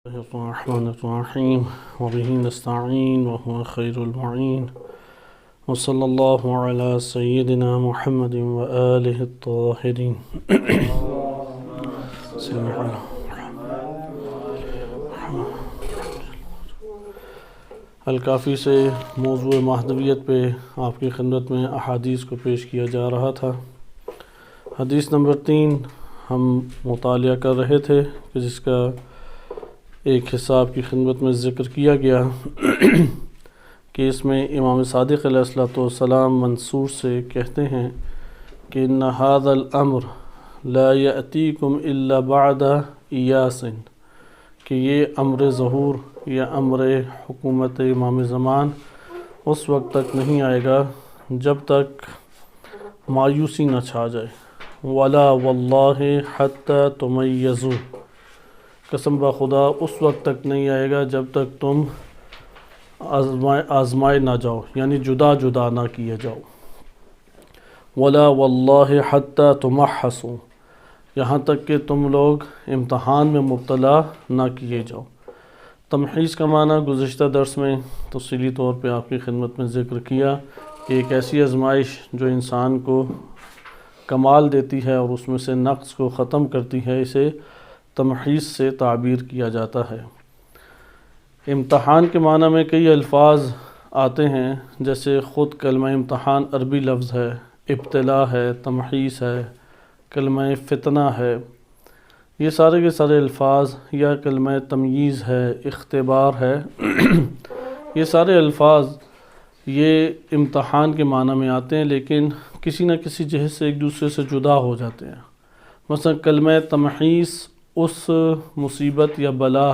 الرحمن الرحیم وبه نستعین وهو خیر المعین وصلی اللہ علی سیدنا محمد وآلہ الطاہرین الکافی سے موضوع مہدویت پہ آپ کی خدمت میں احادیث کو پیش کیا جا رہا تھا۔ حدیث نمبر 3 ہم مطالعہ کر رہے تھے کہ جس کا ایک حصہ آپ کی خدمت میں ذکر کیا گیا کہ اس میں امام صادق علیہ الصلوۃ والسلام منصور سے کہتے ہیں کہ ان هذا الامر لا یأتیکم الا بعد ایاس، کہ یہ امر ظہور یا امر حکومت امام زمان اس وقت تک نہیں آئے گا جب تک مایوسی نہ چھا جائے۔ ولا واللہ حتی تمیزوا، قسم بخدا اس وقت تک نہیں آئے گا جب تک تم آزمائے نہ جاؤ، یعنی جدا جدا نہ کیے جاؤ۔ ولا واللہ حتی تمحصوا، یہاں تک کہ تم لوگ امتحان میں مبتلا نہ کیے جاؤ۔ تمحیص کا معنی گزشتہ درس میں تفصیلی طور پہ آپ کی خدمت میں ذکر کیا کہ ایک ایسی آزمائش جو انسان کو کمال دیتی ہے اور اس میں سے نقص کو ختم کرتی ہے، اسے تمحیص سے تعبیر کیا جاتا ہے۔ امتحان کے معنی میں کئی الفاظ آتے ہیں، جیسے خود کلمہ امتحان عربی لفظ ہے، ابتلا ہے، تمحیص ہے، کلمہ فتنہ ہے، یہ سارے کے سارے الفاظ، یا کلمہ تمییز ہے، اختبار ہے یہ سارے الفاظ یہ امتحان کے معنی میں آتے ہیں، لیکن کسی نہ کسی جہت سے ایک دوسرے سے جدا ہو جاتے ہیں۔ مثلا کلمہ تمحیص اس مصیبت یا بلا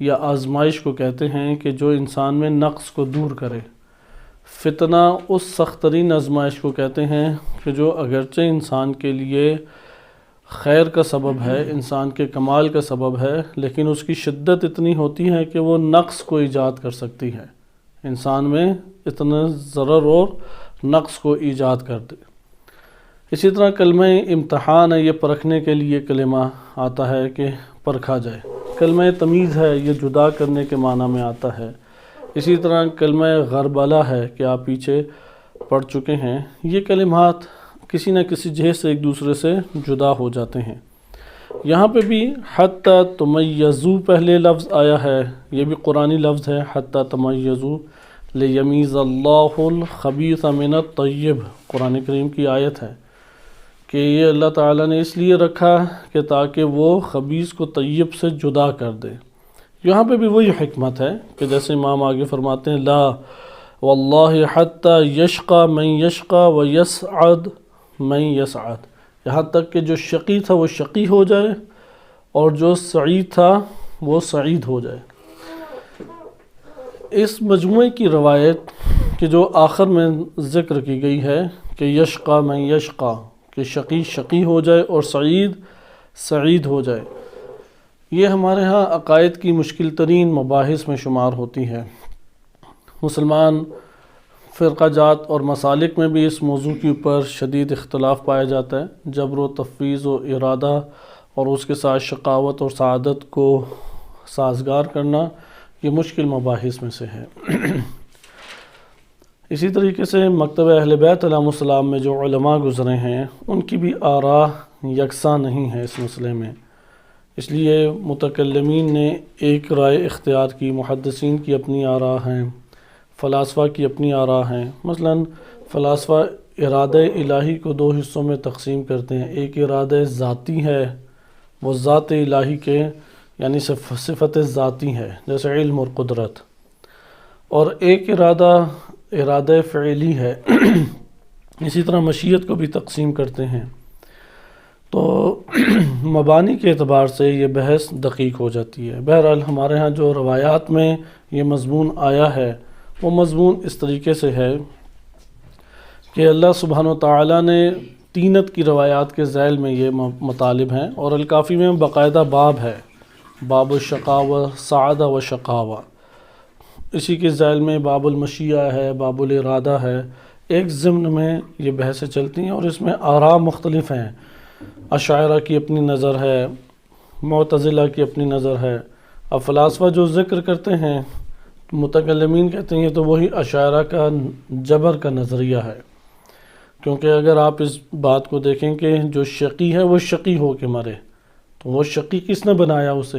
یا آزمائش کو کہتے ہیں کہ جو انسان میں نقص کو دور کرے۔ فتنہ اس سخت ترین آزمائش کو کہتے ہیں کہ جو اگرچہ انسان کے لیے خیر کا سبب ہے، انسان کے کمال کا سبب ہے، لیکن اس کی شدت اتنی ہوتی ہے کہ وہ نقص کو ایجاد کر سکتی ہے، انسان میں اتنا ضرر اور نقص کو ایجاد کر دے۔ اسی طرح کلمہ امتحان ہے، یہ پرکھنے کے لیے کلمہ آتا ہے کہ پرکھا جائے۔ کلمہ تمیز ہے، یہ جدا کرنے کے معنی میں آتا ہے۔ اسی طرح کلمہ غربلہ ہے کہ آپ پیچھے پڑھ چکے ہیں، یہ کلمات کسی نہ کسی جہت سے ایک دوسرے سے جدا ہو جاتے ہیں۔ یہاں پہ بھی حتی تمیزوا پہلے لفظ آیا ہے، یہ بھی قرآنی لفظ ہے، حتی تمیزوا لیمیز اللہ الخبیث من الطیب، قرآن کریم کی آیت ہے کہ یہ اللہ تعالیٰ نے اس لیے رکھا کہ تاکہ وہ خبیث کو طیب سے جدا کر دے۔ یہاں پہ بھی وہی حکمت ہے کہ جیسے امام آگے فرماتے ہیں لا واللہ حتی یشقى من یشقى ویسعد من یسعد، یہاں تک کہ جو شقی تھا وہ شقی ہو جائے اور جو سعید تھا وہ سعید ہو جائے۔ اس مجموعے کی روایت کہ جو آخر میں ذکر کی گئی ہے کہ یشقى من یشقى، کہ شقی شقی ہو جائے اور سعید سعید ہو جائے، یہ ہمارے ہاں عقائد کی مشکل ترین مباحث میں شمار ہوتی ہے۔ مسلمان فرقہ جات اور مسالک میں بھی اس موضوع کے اوپر شدید اختلاف پایا جاتا ہے۔ جبر و تفویض و ارادہ اور اس کے ساتھ شقاوت اور سعادت کو سازگار کرنا، یہ مشکل مباحث میں سے ہے۔ اسی طریقے سے مکتب اہل بیت علیہ السلام میں جو علماء گزرے ہیں، ان کی بھی آراء یکساں نہیں ہے اس مسئلے میں، اس لیے متکلمین نے ایک رائے اختیار کی، محدثین کی اپنی آراء ہیں، فلاسفہ کی اپنی آراء ہیں۔ مثلا فلاسفہ ارادہ الہی کو 2 حصوں میں تقسیم کرتے ہیں، ایک ارادہ ذاتی ہے، وہ ذات الہی کے یعنی صفت ذاتی ہے جیسے علم اور قدرت، اور ایک ارادہ فعلی ہے۔ اسی طرح مشیت کو بھی تقسیم کرتے ہیں۔ تو مبانی کے اعتبار سے یہ بحث دقیق ہو جاتی ہے۔ بہرحال ہمارے ہاں جو روایات میں یہ مضمون آیا ہے، وہ مضمون اس طریقے سے ہے کہ اللہ سبحانہ و تعالیٰ نے تینت کی روایات کے ذیل میں یہ مطالب ہیں، اور الکافی میں باقاعدہ باب ہے، باب الشقاوہ سعادہ و شقاوہ، اسی کے ذیل میں باب المشیہ ہے، باب الارادہ ہے، ایک ضمن میں یہ بحثیں چلتی ہیں، اور اس میں آراء مختلف ہیں۔ اشاعرہ کی اپنی نظر ہے، معتزلہ کی اپنی نظر ہے، اب فلاسفہ جو ذکر کرتے ہیں متکلمین کہتے ہیں یہ تو وہی اشاعرہ کا جبر کا نظریہ ہے، کیونکہ اگر آپ اس بات کو دیکھیں کہ جو شقی ہے وہ شقی ہو کے مرے، تو وہ شقی کس نے بنایا اسے؟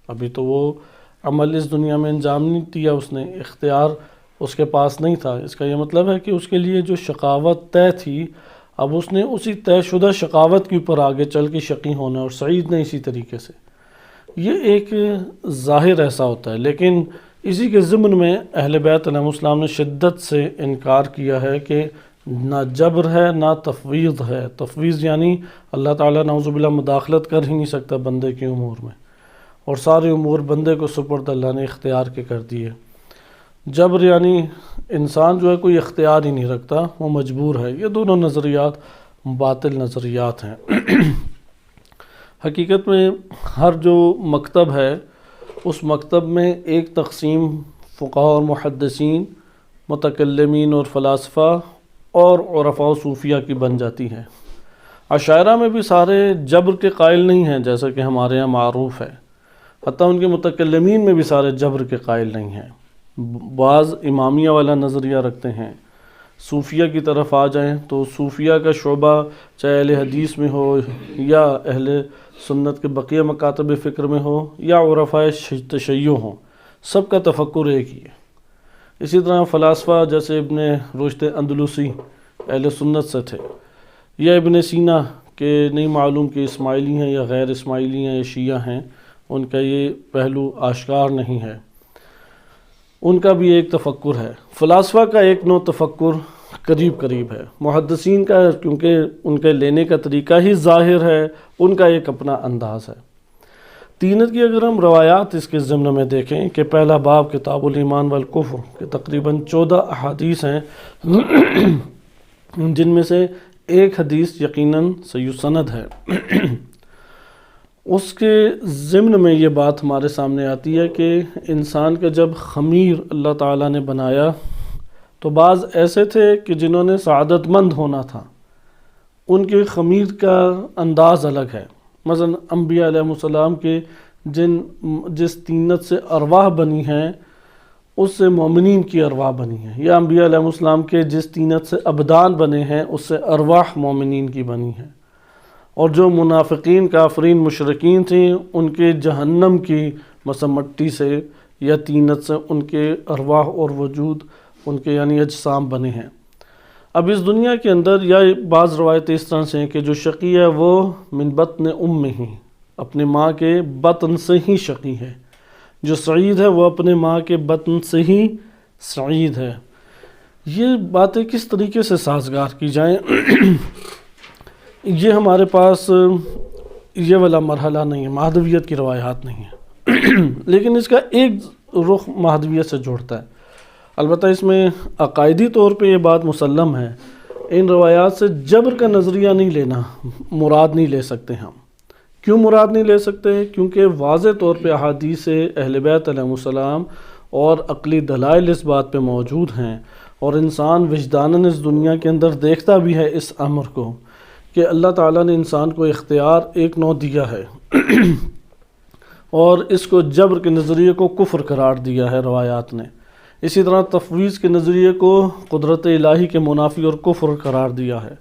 ابھی تو وہ عمل اس دنیا میں انجام نہیں دیا، اس نے اختیار اس کے پاس نہیں تھا۔ اس کا یہ مطلب ہے کہ اس کے لیے جو شقاوت طے تھی، اب اس نے اسی طے شدہ شقاوت کے اوپر آگے چل کے شقی ہونا، اور سعید نے اسی طریقے سے۔ یہ ایک ظاہر ایسا ہوتا ہے، لیکن اسی کے ضمن میں اہل بیت علیہ السلام نے شدت سے انکار کیا ہے کہ نہ جبر ہے نہ تفویض ہے۔ تفویض یعنی اللہ تعالیٰ نعوذ باللہ مداخلت کر ہی نہیں سکتا بندے کے امور میں، اور سارے امور بندے کو سپرد اللہ نے اختیار کے کر دیے۔ جبر یعنی انسان جو ہے کوئی اختیار ہی نہیں رکھتا، وہ مجبور ہے۔ یہ دونوں نظریات باطل نظریات ہیں۔ حقیقت میں ہر جو مکتب ہے اس مکتب میں ایک تقسیم فقہاء اور محدثین، متکلمین اور فلاسفہ اور عرفاء و صوفیہ کی بن جاتی ہے۔ اشاعرہ میں بھی سارے جبر کے قائل نہیں ہیں جیسا کہ ہمارے یہاں معروف ہے، حتیٰ ان کے متکلمین میں بھی سارے جبر کے قائل نہیں ہیں۔ بعض امامیہ والا نظریہ رکھتے ہیں۔ صوفیہ کی طرف آ جائیں تو صوفیہ کا شعبہ چاہے اہل حدیث میں ہو یا اہل سنت کے بقیہ مکاتب فکر میں ہو یا عرفاء تشیع ہوں، سب کا تفکر ایک ہی ہے۔ اسی طرح فلاسفہ جیسے ابن رشد اندلسی اہل سنت سے تھے، یا ابن سینا کہ نہیں معلوم کہ اسماعیلی ہیں یا غیر اسماعیلی ہیں یا شیعہ ہیں، ان کا یہ پہلو آشکار نہیں ہے۔ ان کا بھی ایک تفکر ہے۔ فلاسفہ کا ایک نوع تفکر قریب ہے، محدثین کا کیونکہ ان کے لینے کا طریقہ ہی ظاہر ہے، ان کا ایک اپنا انداز ہے۔ تینت کی اگر ہم روایات اس کے ضمن میں دیکھیں کہ پہلا باب کتاب الایمان والکفر کے تقریباً 14 احادیث ہیں، جن میں سے ایک حدیث یقیناً صحیح سند ہے۔ اس کے ضمن میں یہ بات ہمارے سامنے آتی ہے کہ انسان کا جب خمیر اللہ تعالیٰ نے بنایا تو بعض ایسے تھے کہ جنہوں نے سعادت مند ہونا تھا، ان کے خمیر کا انداز الگ ہے۔ مثلا انبیاء علیہ السلام کے جس طینت سے ارواح بنی ہیں اس سے مومنین کی ارواح بنی ہیں، یا انبیاء علیہ السلام کے جس طینت سے ابدان بنے ہیں اس سے ارواح مومنین کی بنی ہیں، اور جو منافقین کافرین مشرکین تھیں ان کے جہنم کی مثلا مٹی سے یا طینت سے ان کے ارواح اور وجود ان کے یعنی اجسام بنے ہیں۔ اب اس دنیا کے اندر یا بعض روایتیں اس طرح سے ہیں کہ جو شقی ہے وہ من بطن ہی، اپنے ماں کے بطن سے ہی شقی ہے، جو سعید ہے وہ اپنے ماں کے بطن سے ہی سعید ہے۔ یہ باتیں کس طریقے سے سازگار کی جائیں، یہ ہمارے پاس یہ والا مرحلہ نہیں ہے، مہدویت کی روایات نہیں ہیں، لیکن اس کا ایک رخ مہدویت سے جوڑتا ہے۔ البتہ اس میں عقائدی طور پہ یہ بات مسلم ہے، ان روایات سے جبر کا نظریہ نہیں لینا، مراد نہیں لے سکتے ہم۔ کیوں مراد نہیں لے سکتے؟ کیونکہ واضح طور پہ احادیث اہل بیت علیہ السلام اور عقلی دلائل اس بات پہ موجود ہیں، اور انسان وجداناً اس دنیا کے اندر دیکھتا بھی ہے اس امر کو کہ اللہ تعالیٰ نے انسان کو اختیار ایک نوع دیا ہے اور اس کو جبر کے نظریے کو کفر قرار دیا ہے روایات نے۔ اسی طرح تفویض کے نظریے کو قدرت الہی کے منافی اور کفر قرار دیا ہے۔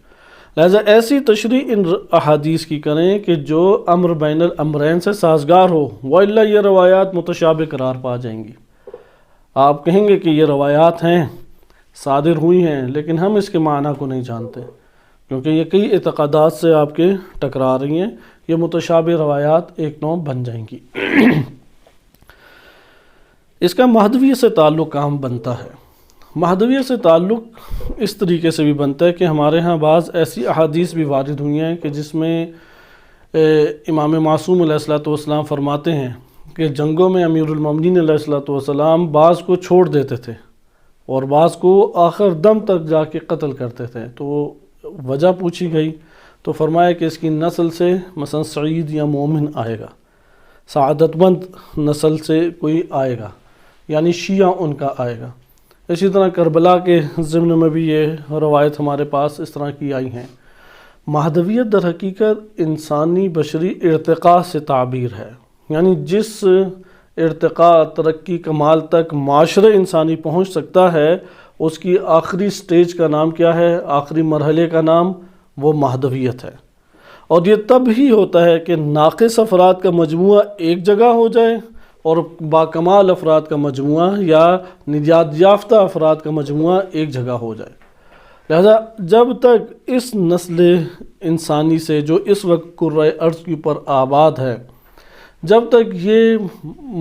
لہذا ایسی تشریح ان احادیث کی کریں کہ جو امر بین الامرین سے سازگار ہو، وَإِلَّا یہ روایات متشابہ قرار پا جائیں گی۔ آپ کہیں گے کہ یہ روایات ہیں، صادر ہوئی ہیں، لیکن ہم اس کے معنی کو نہیں جانتے، کیونکہ یہ کئی اعتقادات سے آپ کے ٹکرا رہی ہیں، یہ متشابہ روایات ایک نوع بن جائیں گی۔ اس کا مہدویت سے تعلق عام بنتا ہے۔ مہدویت سے تعلق اس طریقے سے بھی بنتا ہے کہ ہمارے ہاں بعض ایسی احادیث بھی وارد ہوئی ہیں کہ جس میں امام معصوم علیہ السلام فرماتے ہیں کہ جنگوں میں امیر المومنین علیہ السلام بعض کو چھوڑ دیتے تھے اور بعض کو آخر دم تک جا کے قتل کرتے تھے۔ تو وجہ پوچھی گئی تو فرمایا کہ اس کی نسل سے مثلا سعید یا مومن آئے گا، سعادت مند نسل سے کوئی آئے گا، یعنی شیعہ ان کا آئے گا۔ اسی طرح کربلا کے ضمن میں بھی یہ روایت ہمارے پاس اس طرح کی آئی ہیں۔ مہدویت در حقیقت انسانی بشری ارتقاء سے تعبیر ہے، یعنی جس ارتقاء، ترقی، کمال تک معاشرے انسانی پہنچ سکتا ہے، اس کی آخری سٹیج کا نام کیا ہے؟ آخری مرحلے کا نام وہ مہدویت ہے۔ اور یہ تب ہی ہوتا ہے کہ ناقص افراد کا مجموعہ ایک جگہ ہو جائے اور باکمال افراد کا مجموعہ یا نجات یافتہ افراد کا مجموعہ ایک جگہ ہو جائے۔ لہذا جب تک اس نسل انسانی سے جو اس وقت کرۂ ارض کے اوپر آباد ہے، جب تک یہ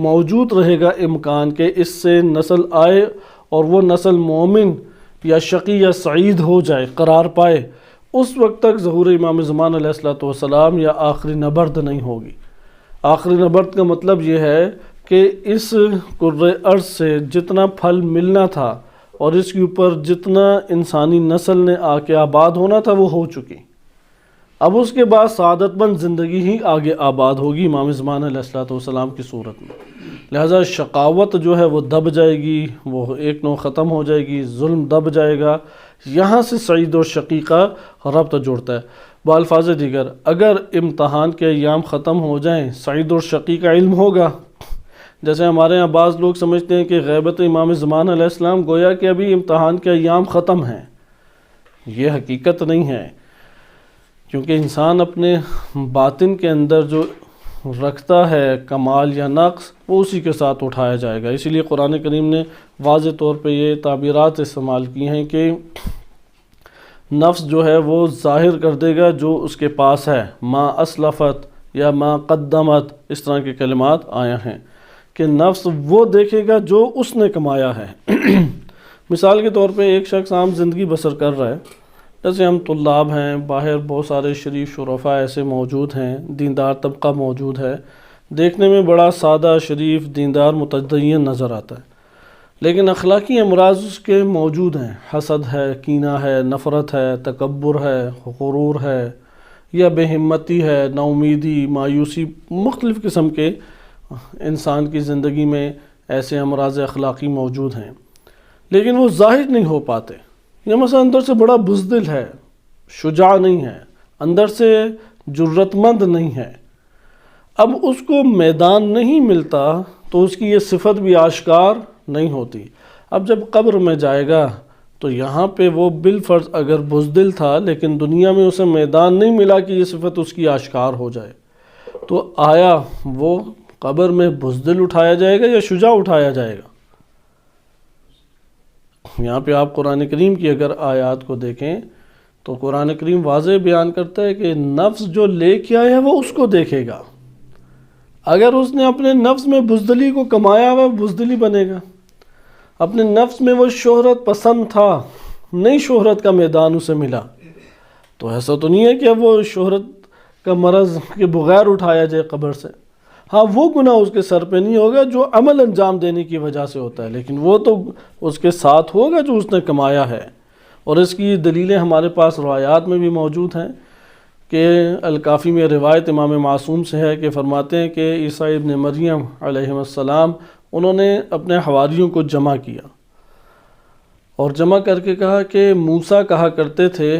موجود رہے گا امکان کہ اس سے نسل آئے اور وہ نسل مومن یا شقی یا سعید ہو جائے، قرار پائے، اس وقت تک ظہور امام زمان علیہ السلام یا آخری نبرد نہیں ہوگی۔ آخری نبرد کا مطلب یہ ہے کہ اس کرۂ ارض سے جتنا پھل ملنا تھا اور اس کے اوپر جتنا انسانی نسل نے آ کے آباد ہونا تھا وہ ہو چکی۔ اب اس کے بعد سعادت مند زندگی ہی آگے آباد ہوگی امام زمان علیہ السلام کی صورت میں۔ لہذا شقاوت جو ہے وہ دب جائے گی، وہ ایک نو ختم ہو جائے گی، ظلم دب جائے گا۔ یہاں سے سعید اور شقی کا ربط جڑتا ہے۔ بالفاظ دیگر اگر امتحان کے ایام ختم ہو جائیں، سعید اور شقی کا علم ہوگا۔ جیسے ہمارے یہاں بعض لوگ سمجھتے ہیں کہ غیبت امام زمان علیہ السلام گویا کہ ابھی امتحان کے ایام ختم ہیں، یہ حقیقت نہیں ہے، کیونکہ انسان اپنے باطن کے اندر جو رکھتا ہے کمال یا نقص وہ اسی کے ساتھ اٹھایا جائے گا۔ اسی لیے قرآن کریم نے واضح طور پہ یہ تعبیرات استعمال کی ہیں کہ نفس جو ہے وہ ظاہر کر دے گا جو اس کے پاس ہے، ما اسلفت یا ما قدمت، اس طرح کے کلمات آیا ہیں کہ نفس وہ دیکھے گا جو اس نے کمایا ہے۔ مثال کے طور پہ ایک شخص عام زندگی بسر کر رہا ہے، جیسے ہم طلاب ہیں، باہر بہت سارے شریف شرفاء ایسے موجود ہیں، دیندار طبقہ موجود ہے، دیکھنے میں بڑا سادہ، شریف، دیندار، متدین نظر آتا ہے، لیکن اخلاقی امراض اس کے موجود ہیں۔ حسد ہے، کینہ ہے، نفرت ہے، تکبر ہے، غرور ہے، یا بے ہمتی ہے، نا امیدی، مایوسی، مختلف قسم کے انسان کی زندگی میں ایسے امراض اخلاقی موجود ہیں، لیکن وہ ظاہر نہیں ہو پاتے۔ یہ مثلا اندر سے بڑا بزدل ہے، شجاع نہیں ہے، اندر سے جرت مند نہیں ہے۔ اب اس کو میدان نہیں ملتا تو اس کی یہ صفت بھی آشکار نہیں ہوتی۔ اب جب قبر میں جائے گا تو یہاں پہ وہ بالفرض اگر بزدل تھا لیکن دنیا میں اسے میدان نہیں ملا کہ یہ صفت اس کی آشکار ہو جائے، تو آیا وہ قبر میں بزدل اٹھایا جائے گا یا شجاع اٹھایا جائے گا؟ یہاں پہ آپ قرآن کریم کی اگر آیات کو دیکھیں تو قرآن کریم واضح بیان کرتا ہے کہ نفس جو لے کے آیا ہے وہ اس کو دیکھے گا۔ اگر اس نے اپنے نفس میں بزدلی کو کمایا ہوا بزدلی بنے گا، اپنے نفس میں وہ شہرت پسند تھا، نئی شہرت کا میدان اسے ملا، تو ایسا تو نہیں ہے کہ اب وہ شہرت کا مرض کے بغیر اٹھایا جائے قبر سے۔ ہاں وہ گناہ اس کے سر پہ نہیں ہوگا جو عمل انجام دینے کی وجہ سے ہوتا ہے، لیکن وہ تو اس کے ساتھ ہوگا جو اس نے کمایا ہے۔ اور اس کی دلیلیں ہمارے پاس روایات میں بھی موجود ہیں کہ الکافی میں روایت امام معصوم سے ہے کہ فرماتے ہیں کہ عیسیٰ ابن مریم علیہ السلام انہوں نے اپنے حواریوں کو جمع کیا اور جمع کر کے کہا کہ موسیٰ کہا کرتے تھے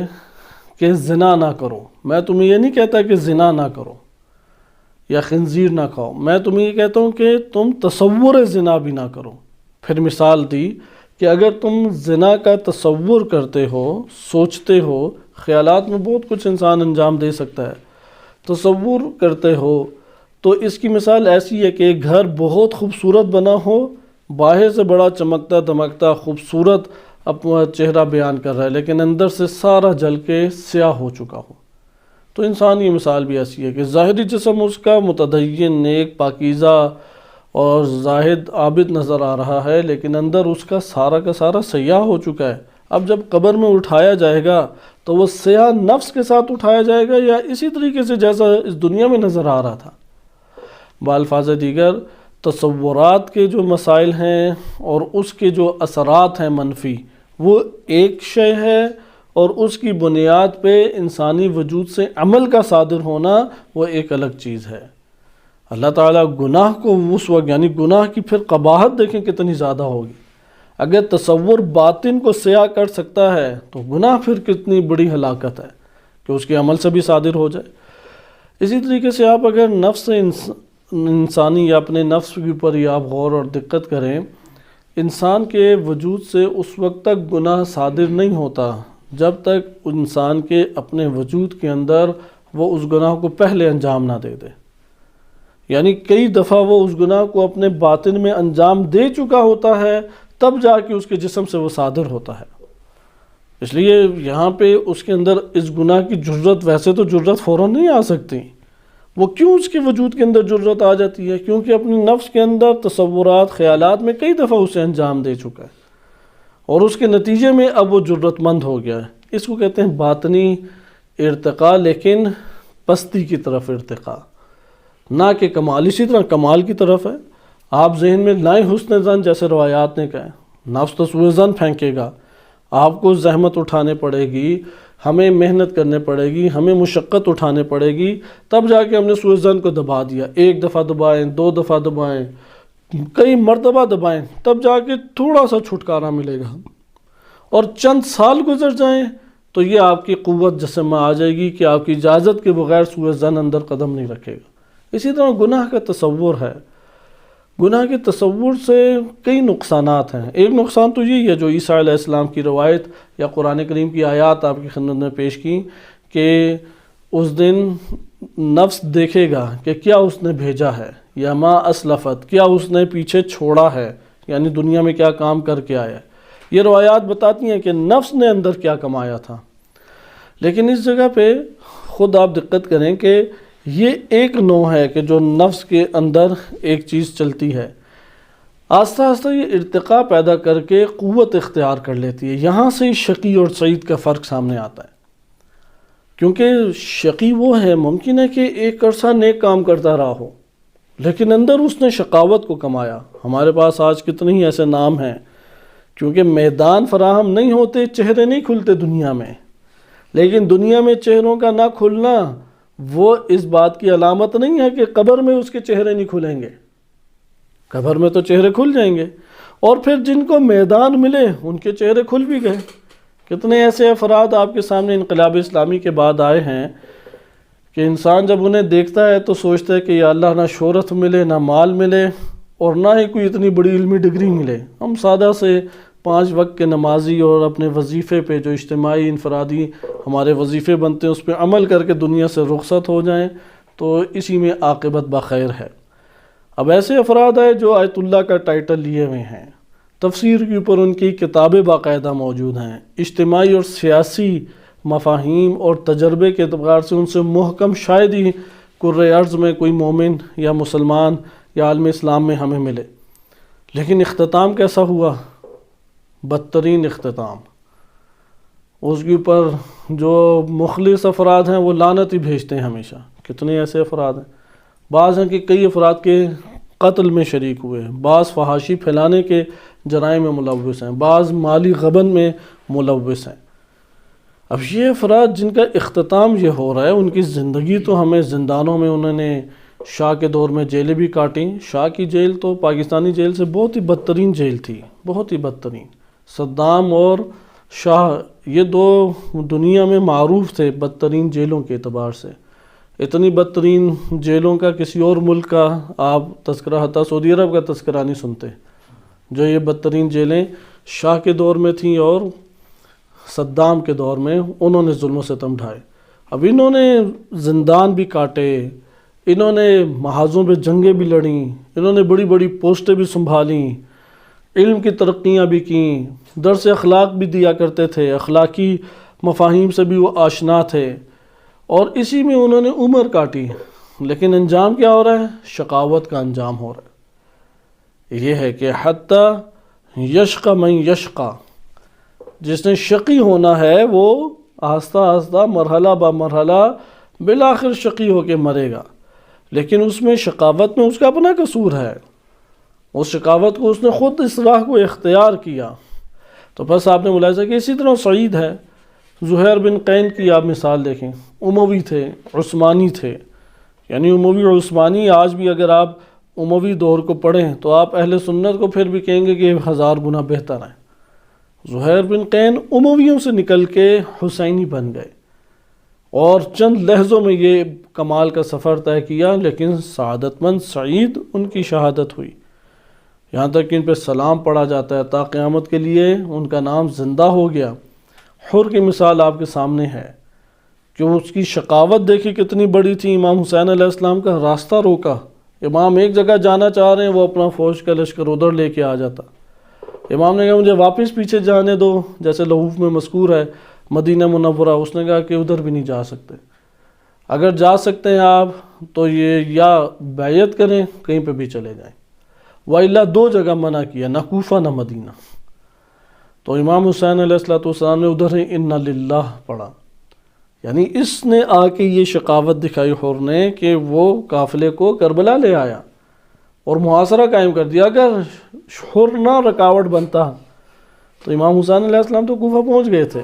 کہ زنا نہ کرو، میں تمہیں یہ نہیں کہتا کہ زنا نہ کرو یا خنزیر نہ کھاؤ، میں تمہیں یہ کہتا ہوں کہ تم تصور زنا بھی نہ کرو۔ پھر مثال دی کہ اگر تم زنا کا تصور کرتے ہو، سوچتے ہو، خیالات میں بہت کچھ انسان انجام دے سکتا ہے، تصور کرتے ہو، تو اس کی مثال ایسی ہے کہ ایک گھر بہت خوبصورت بنا ہو، باہر سے بڑا چمکتا دمکتا خوبصورت اپنا چہرہ بیان کر رہا ہے، لیکن اندر سے سارا جل کے سیاہ ہو چکا ہو۔ تو انسان کی مثال بھی ایسی ہے کہ ظاہری جسم اس کا متدین، نیک، پاکیزہ اور زاہد، عابد نظر آ رہا ہے، لیکن اندر اس کا سارا سیاہ ہو چکا ہے۔ اب جب قبر میں اٹھایا جائے گا تو وہ سیاہ نفس کے ساتھ اٹھایا جائے گا یا اسی طریقے سے جیسا اس دنیا میں نظر آ رہا تھا۔ بالفاظ دیگر تصورات کے جو مسائل ہیں اور اس کے جو اثرات ہیں منفی، وہ ایک شے ہے، اور اس کی بنیاد پہ انسانی وجود سے عمل کا صادر ہونا وہ ایک الگ چیز ہے۔ اللہ تعالیٰ گناہ کو اس وقت، یعنی گناہ کی پھر قباحت دیکھیں کتنی زیادہ ہوگی۔ اگر تصور باطن کو سیاہ کر سکتا ہے تو گناہ پھر کتنی بڑی ہلاکت ہے کہ اس کے عمل سے بھی صادر ہو جائے۔ اسی طریقے سے آپ اگر نفس انسانی یا اپنے نفس کے اوپر یہ آپ غور اور دقت کریں، انسان کے وجود سے اس وقت تک گناہ صادر نہیں ہوتا جب تک انسان کے اپنے وجود کے اندر وہ اس گناہ کو پہلے انجام نہ دے دے. یعنی کئی دفعہ وہ اس گناہ کو اپنے باطن میں انجام دے چکا ہوتا ہے، تب جا کے اس کے جسم سے وہ صادر ہوتا ہے. اس لیے یہاں پہ اس کے اندر اس گناہ کی جرت، ویسے تو جرت فوراً نہیں آ سکتی، وہ کیوں اس کے وجود کے اندر جرت آ جاتی ہے؟ کیونکہ اپنے نفس کے اندر تصورات، خیالات میں کئی دفعہ اسے انجام دے چکا ہے، اور اس کے نتیجے میں اب وہ جرت مند ہو گیا ہے. اس کو کہتے ہیں باطنی ارتقاء، لیکن پستی کی طرف ارتقاء، نہ کہ کمال. اسی طرح کمال کی طرف ہے، آپ ذہن میں لائیں حسن زن، جیسے روایات نے کہا ہے، نفس تو سوء زن پھینکے گا، آپ کو زحمت اٹھانے پڑے گی، ہمیں محنت کرنے پڑے گی، ہمیں مشقت اٹھانے پڑے گی، تب جا کے ہم نے سوء زن کو دبا دیا. ایک دفعہ دبائیں، دو دفعہ دبائیں، کئی مرتبہ دبائیں، تب جا کے تھوڑا سا چھٹکارا ملے گا. اور چند سال گزر جائیں تو یہ آپ کی قوت جسم میں آ جائے گی کہ آپ کی اجازت کے بغیر سوء زن اندر قدم نہیں رکھے گا. اسی طرح گناہ کا تصور ہے، گناہ کے تصور سے کئی نقصانات ہیں. ایک نقصان تو یہی ہے جو عیسیٰ علیہ السلام کی روایت یا قرآن کریم کی آیات آپ کی خدمت میں پیش کی، کہ اس دن نفس دیکھے گا کہ کیا اس نے بھیجا ہے، یا ما اسلفت، کیا اس نے پیچھے چھوڑا ہے، یعنی دنیا میں کیا کام کر کے آیا ہے. یہ روایات بتاتی ہیں کہ نفس نے اندر کیا کمایا تھا. لیکن اس جگہ پہ خود آپ دقت کریں کہ یہ ایک نوع ہے کہ جو نفس کے اندر ایک چیز چلتی ہے، آہستہ آہستہ یہ ارتقاء پیدا کر کے قوت اختیار کر لیتی ہے. یہاں سے شقی اور سعید کا فرق سامنے آتا ہے، کیونکہ شقی وہ ہے، ممکن ہے کہ ایک عرصہ نیک کام کرتا رہا ہو، لیکن اندر اس نے شقاوت کو کمایا. ہمارے پاس آج کتنے ہی ایسے نام ہیں، کیونکہ میدان فراہم نہیں ہوتے، چہرے نہیں کھلتے دنیا میں. لیکن دنیا میں چہروں کا نہ کھلنا وہ اس بات کی علامت نہیں ہے کہ قبر میں اس کے چہرے نہیں کھلیں گے. قبر میں تو چہرے کھل جائیں گے، اور پھر جن کو میدان ملے ان کے چہرے کھل بھی گئے. کتنے ایسے افراد آپ کے سامنے انقلاب اسلامی کے بعد آئے ہیں کہ انسان جب انہیں دیکھتا ہے تو سوچتا ہے کہ یا اللہ نہ شہرت ملے، نہ مال ملے، اور نہ ہی کوئی اتنی بڑی علمی ڈگری ملے. ہم سادہ سے 5 وقت کے نمازی اور اپنے وظیفے پہ جو اجتماعی انفرادی ہمارے وظیفے بنتے ہیں اس پہ عمل کر کے دنیا سے رخصت ہو جائیں تو اسی میں عاقبت بخیر ہے. اب ایسے افراد ہیں جو آیت اللہ کا ٹائٹل لیے ہوئے ہیں، تفسیر کے اوپر ان کی کتابیں باقاعدہ موجود ہیں، اجتماعی اور سیاسی مفاہیم اور تجربے کے اعتبار سے ان سے محکم شاید ہی کرۂ ارض میں کوئی مومن یا مسلمان یا عالم اسلام میں ہمیں ملے. لیکن اختتام کیسا ہوا؟ بدترین اختتام. اس کے اوپر جو مخلص افراد ہیں وہ لعنت ہی بھیجتے ہیں ہمیشہ. کتنے ایسے افراد ہیں، بعض ہیں کہ کئی افراد کے قتل میں شریک ہوئے، بعض فحاشی پھیلانے کے جرائم میں ملوث ہیں، بعض مالی غبن میں ملوث ہیں. اب یہ افراد جن کا اختتام یہ ہو رہا ہے، ان کی زندگی تو ہمیں زندانوں میں، انہوں نے شاہ کے دور میں جیلیں بھی کاٹیں. شاہ کی جیل تو پاکستانی جیل سے بہت ہی بدترین جیل تھی، بہت ہی بدترین. صدام اور شاہ یہ دو دنیا میں معروف تھے بدترین جیلوں کے اعتبار سے. اتنی بدترین جیلوں کا کسی اور ملک کا آپ تذکرہ، حتیٰ سعودی عرب کا تذکرہ نہیں سنتے. جو یہ بدترین جیلیں شاہ کے دور میں تھیں اور صدام کے دور میں، انہوں نے ظلم و ستم ڈھائے. اب انہوں نے زندان بھی کاٹے، انہوں نے محاذوں پہ جنگیں بھی لڑیں، انہوں نے بڑی بڑی پوسٹیں بھی سنبھالیں، علم کی ترقیاں بھی کیں، درس اخلاق بھی دیا کرتے تھے، اخلاقی مفاہیم سے بھی وہ آشنا تھے، اور اسی میں انہوں نے عمر کاٹی. لیکن انجام کیا ہو رہا ہے؟ شقاوت کا انجام ہو رہا ہے. یہ ہے کہ حتی یشقى من یشقى، جس نے شقی ہونا ہے وہ آہستہ آہستہ مرحلہ با مرحلہ بالآخر شقی ہو کے مرے گا. لیکن اس میں شقاوت میں اس کا اپنا قصور ہے، اس شقاوت کو اس نے خود اس راہ کو اختیار کیا. تو بس آپ نے ملاحظہ کہ اسی طرح سعید ہے. زہیر بن قین کی آپ مثال دیکھیں، اموی تھے، عثمانی تھے. یعنی اموی اور عثمانی، آج بھی اگر آپ اموی دور کو پڑھیں تو آپ اہل سنت کو پھر بھی کہیں گے کہ 1000 گنا بہتر ہیں. زہیر بن قین امویوں سے نکل کے حسینی بن گئے. اور چند لحظوں میں یہ کمال کا سفر طے کیا، لیکن سعادت مند سعید ان کی شہادت ہوئی، یہاں تک کہ ان پہ سلام پڑھا جاتا ہے، تا قیامت کے لیے ان کا نام زندہ ہو گیا۔ حر کی مثال آپ کے سامنے ہے کہ اس کی شقاوت دیکھی کتنی بڑی تھی۔ امام حسین علیہ السلام کا راستہ روکا، امام ایک جگہ جانا چاہ رہے ہیں، وہ اپنا فوج کا لشکر ادھر لے کے آ جاتا، امام نے کہا مجھے واپس پیچھے جانے دو، جیسے لہوف میں مذکور ہے مدینہ منورہ، اس نے کہا کہ ادھر بھی نہیں جا سکتے، اگر جا سکتے ہیں آپ تو یہ یا بیعت کریں کہیں پہ بھی چلے جائیں، وَإِلَّا 2 جگہ منع کیا، نہ کوفہ نہ مدینہ۔ تو امام حسین علیہ السلام نے ادھر ہی اِنَّ لِلَّهِ پڑھا، یعنی اس نے آ کے یہ شقاوت دکھائی حر نے کہ وہ قافلے کو کربلا لے آیا اور محاصرہ قائم کر دیا۔ اگر حر نہ رکاوٹ بنتا تو امام حسین علیہ السلام تو کوفہ پہنچ گئے تھے،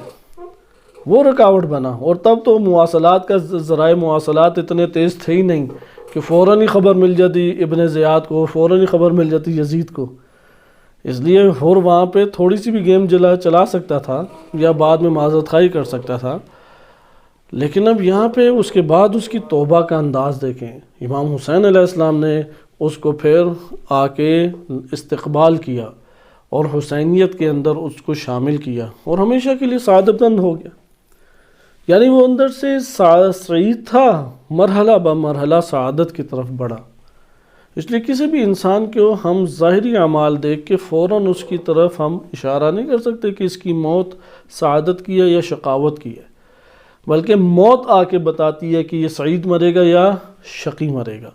وہ رکاوٹ بنا، اور تب تو مواصلات کا ذرائع مواصلات اتنے تیز تھے ہی نہیں کہ فوراً ہی خبر مل جاتی ابن زیاد کو، فوراً ہی خبر مل جاتی یزید کو، اس لیے حر وہاں پہ تھوڑی سی بھی گیم چلا سکتا تھا یا بعد میں معذرت خواہی کر سکتا تھا، لیکن اب یہاں پہ اس کے بعد اس کی توبہ کا انداز دیکھیں۔ امام حسین علیہ السلام نے اس کو پھر آ کے استقبال کیا اور حسینیت کے اندر اس کو شامل کیا اور ہمیشہ کے لیے سعادت مند ہو گیا، یعنی وہ اندر سے سعید تھا، مرحلہ بمرحلہ سعادت کی طرف بڑھا۔ اس لیے کسی بھی انسان کو ہم ظاہری اعمال دیکھ کے فوراً اس کی طرف ہم اشارہ نہیں کر سکتے کہ اس کی موت سعادت کی ہے یا شقاوت کی ہے، بلکہ موت آ کے بتاتی ہے کہ یہ سعید مرے گا یا شقی مرے گا۔